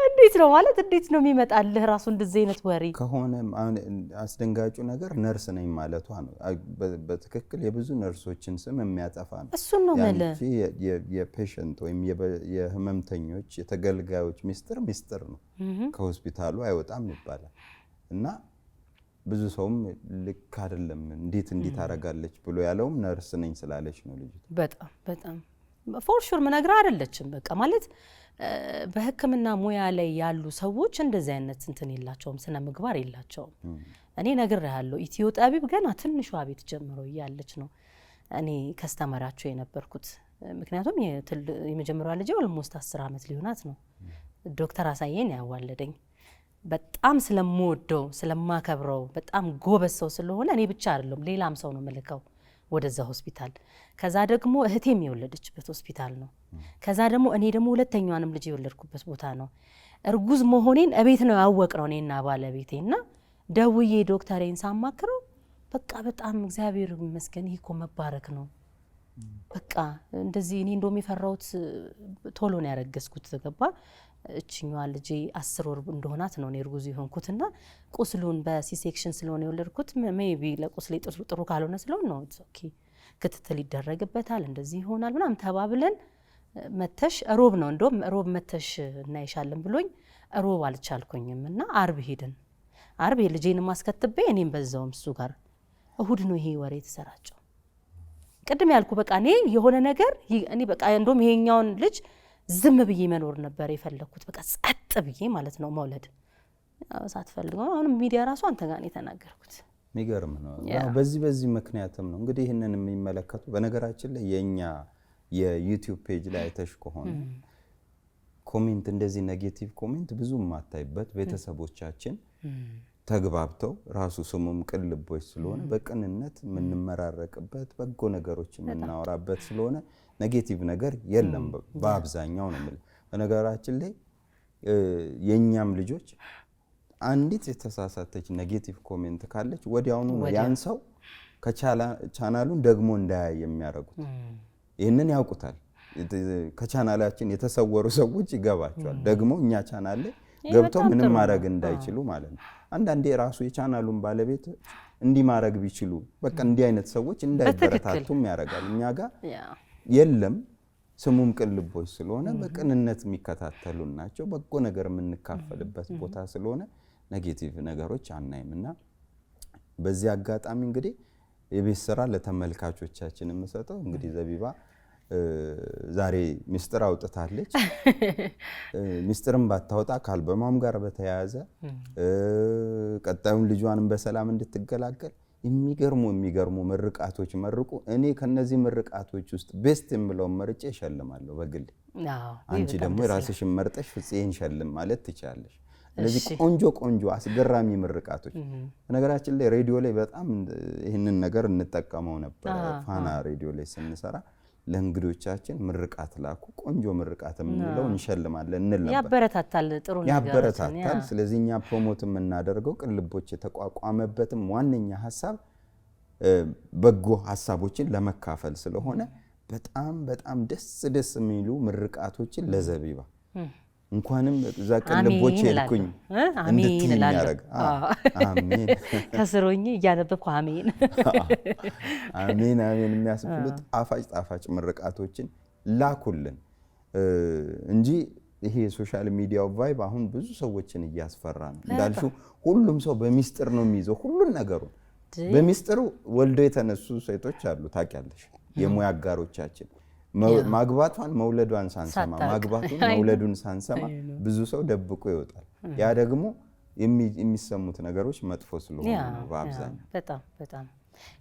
A: እንዴት ነው ማለት እንዴት ነው የሚመጣልህ ራሱ እንደዚህ አይነት ወሬ
B: ከሆነ አስደንጋጩ ነገር ነርስ ነኝ ማለቷ ነው። በትክክል የብዙ ነርሶችን ስም የሚያጠፋ ነው።
A: እሱ ነው ማለት
B: የፔሸንት ወይም የህመምተኞች የተገልጋዮች ሚስጥር ነው ከሆስፒታሉ አይወጣም ይባላል እና ብዙ ሰውም ልክ አይደለም እንዴት አረጋለች ብሎ ያለውም ነርስ ነኝ ስላለች ነው ልጅ
A: በጣም ፎር ሹር መነግራ አይደለችም በቃ ማለት በህክምና ሙያ ላይ ያሉ ሰዎች እንደዚህ አይነት እንትን የላቸውም፣ ስነ ምግባር የላቸውም። እኔ ነግሬሃለሁ ኢትዮ ጠቢብ ገና ትንሿ ቤት ጀምሮ ያለች ነው እኔ ከስተመራቸው የነበርኩት። ምክንያቱም የመጀመሪያዋ ልጅ ኦልሞስት 10 አመት ሊሆናት ነው። ዶክተር አሳየን ያዋለደኝ በጣም ስለምወደው ስለማከብረው በጣም ጎበዝ ሰው ስለሆነ እኔ ብቻ አይደለም ሌላም ሰው ነው መልከው ወደዛ ሆስፒታል። ከዛ ደግሞ እህቴም የወለደችበት ሆስፒታል ነው። ከዛ ደግሞ እኔ ደግሞ ሁለተኛዋንም ልጅ የወለድኩበት ቦታ ነው። እርጉዝ መሆኔን እቤት ነው ያወቅነው እኔና ባለቤቴና ደውዬ ዶክተሬን ሳማክረው በቃ በጣም እግዚአብሔር ይመስገን ይሄ እኮ መባረክ ነው። በቃ እንደዚህ እኔ እንደውም የፈራሁት ቶሎ ነው ያረገዝኩት ገባ። እቺኛዋ ልጅ 10 ወር እንደሆናት ነው እኔ እርጉዝ የሆንኩትና ቁስሉን በሲሴክሽን ስለሆነ የወለድኩት ሜቢ ለቁስሌ ጥሩ ካልሆነ ስለሆነ ነው ኦኬ ክትትል ይደረግበታል እንደዚህ ይሆናል ምናምን ተባብለን መተሽ ሮብ ነው እንደውም ሮብ መተሽ እናይሻለን ብሎኝ ሮብ አልቻልኩኝምና አርብ ሄድን። አርብ ልጄን ማስከትቤ እኔም በዛውም እሱ ጋር እሁድ ነው ይሄ ወሬ ተሰራጨው። ቅድም ያልኩ በቃ እኔ የሆነ ነገር እኔ በቃ እንደውም ይሄኛውን ልጅ ዝም ብዬ መኖር ነበር የፈለኩት በቃ ጸጥ ብዬ ማለት ነው መውለድ ሳትፈልገው አሁን ሚዲያ ራሱ አንተ ጋር ነው የተናገርኩት
B: የሚገርም ነው በዚህ ምክንያትም ነው እንግዲህ ይሄንን የሚመለከቱ በነገራችን ላይ የኛ የዩቲዩብ ፔጅ ላይ አይተሽ ከሆነ ኮሜንት እንደዚህ ኔጌቲቭ ኮሜንት ብዙ ማታይበት ቤተሰቦቻችን ተግባብተው ራሱ ስሙም ቅን ልቦች ስለሆነ በቅንነት የምንመራረቅበት በጎ ነገሮች የምናወራበት ስለሆነ ኔጌቲቭ ነገር የለም በአብዛኛው ነው ማለት በነገራችን ላይ የኛም ልጆች አንዲት የተሳሳተች ኔጌቲቭ ኮሜንት ካለች ወዲያውኑ ያን ሰው ከቻናሉን ደግሞ እንዳያይ የሚያረጉት ይሄንን ያውቁታል ከቻናላችን የተሰወሩ ሰዎች ይገባቸዋል ደግሞ እኛ ቻናል ላይ ገብተው ምንም ማድረግ እንዳይችሉ ማለት ነው አንዳንዴ ራሱ የቻናሉን ባለቤት እንዲ ማድረግ ቢችሉ በቃ እንዲ አይነት ሰዎች እንዳይበረታቱም ያረጋል እኛ ጋር የለም ስሙም ቅን ልቦች ስለሆነ በቅንነት የሚከታተሉን ናቸው በጎ ነገር የምንካፈልበት ቦታ ስለሆነ ኔጌቲቭ ነገሮች አናይምና በዚህ አጋጣሚ እንግዲህ የቤት ስራ ለተመልካቾቻችን የምሰጠው እንግዲህ ዘቢባ ዛሬ ሚስጥር አውጥታለች ሚስጥርም ባታወጣ ከአልበሟም ጋር በተያያዘ ቀጣዩን ልጇንም በሰላም እንድትገላገል የሚገርሙ ምርቃቶች መርቁ እኔ ከነዚህ ምርቃቶች ውስጥ ቤስት የምለው መርጬ ሸልማለሁ በግል አንቺ ደግሞ ራስሽን መርጠሽ ፍፄን ሸልም ማለት ትችላለሽ ስለዚህ ቆንጆ አስገራሚ ምርቃቶች በነገራችን ላይ ሬዲዮ ላይ በጣም ይሄንን ነገር እንጠቀመው ነበር ፋና ሬዲዮ ላይ ስንሰራ ለእንግዶቻችን ምርቃት ላኩ ቆንጆ ምርቃት የምንለው እንሸልማለን እንል ነበር
A: ያበረታታል ጥሩ ነገር
B: ያበረታታል ስለዚህኛ ፕሮሞት የምናደርገው ቅን ልቦች የተቋቋመበትም ዋነኛ ሐሳብ በጎ ሐሳቦችን ለመካፈል ስለሆነ በጣም ደስ የሚሉ ምርቃቶችን ለዘቢባ እንኳንም እዛ ቅን ልቦች ይልኩኝ
A: አሜን እላለሁ አሜን ከስሮኝ እያነበብኩ አሜን
B: የሚያስብሉት ጣፋጭ ምርቃቶችን ላኩልን እንጂ ይሄ ሶሻል ሚዲያው ቫይብ አሁን ብዙ ሰዎችን እያስፈራ ነው እንዳልሽው ሁሉም ሰው በሚስጥር ነው የሚይዘው ሁሉን ነገሩን በሚስጥሩ ወልዶ የተነሱ ሴቶች አሉ ታውቂያለሽ የሙያ አጋሮቻችን ማግባቷን መውለዷን ሳንሰማ ማግባቱን መውለዱን ሳንሰማ ብዙ ሰው ደብቆ ይወጣል ያ ደግሞ የሚሰሙት ነገሮች መጥፎ ስለሆነ ነው በአብዛኛው
A: በጣም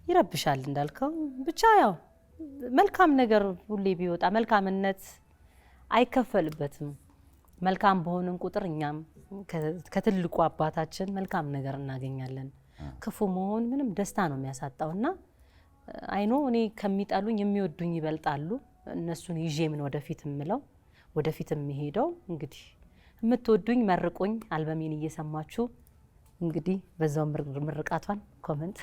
A: ይረብሻል እንዳልከው ብቻ ያው መልካም ነገር ሁሌ ቢወጣ መልካምነት አይከፈልበትም መልካም በሆነን ቁጥር እኛም ከትልቁ አባታችን መልካም ነገር እናገኛለን ክፉ መሆን ምንም ደስታ ነው የሚያሳጣውና አይኖ እኔ ከሚጣሉኝ የሚወዱኝ ይበልጣሉ እነሱን ይዤ ምን ወደፊት የሚሄደው እንግዲህ የምትወዱኝ መርቁኝ አልበሜን እየሰማችሁ እንግዲህ በዛው ምርቃቷን ኮሜንት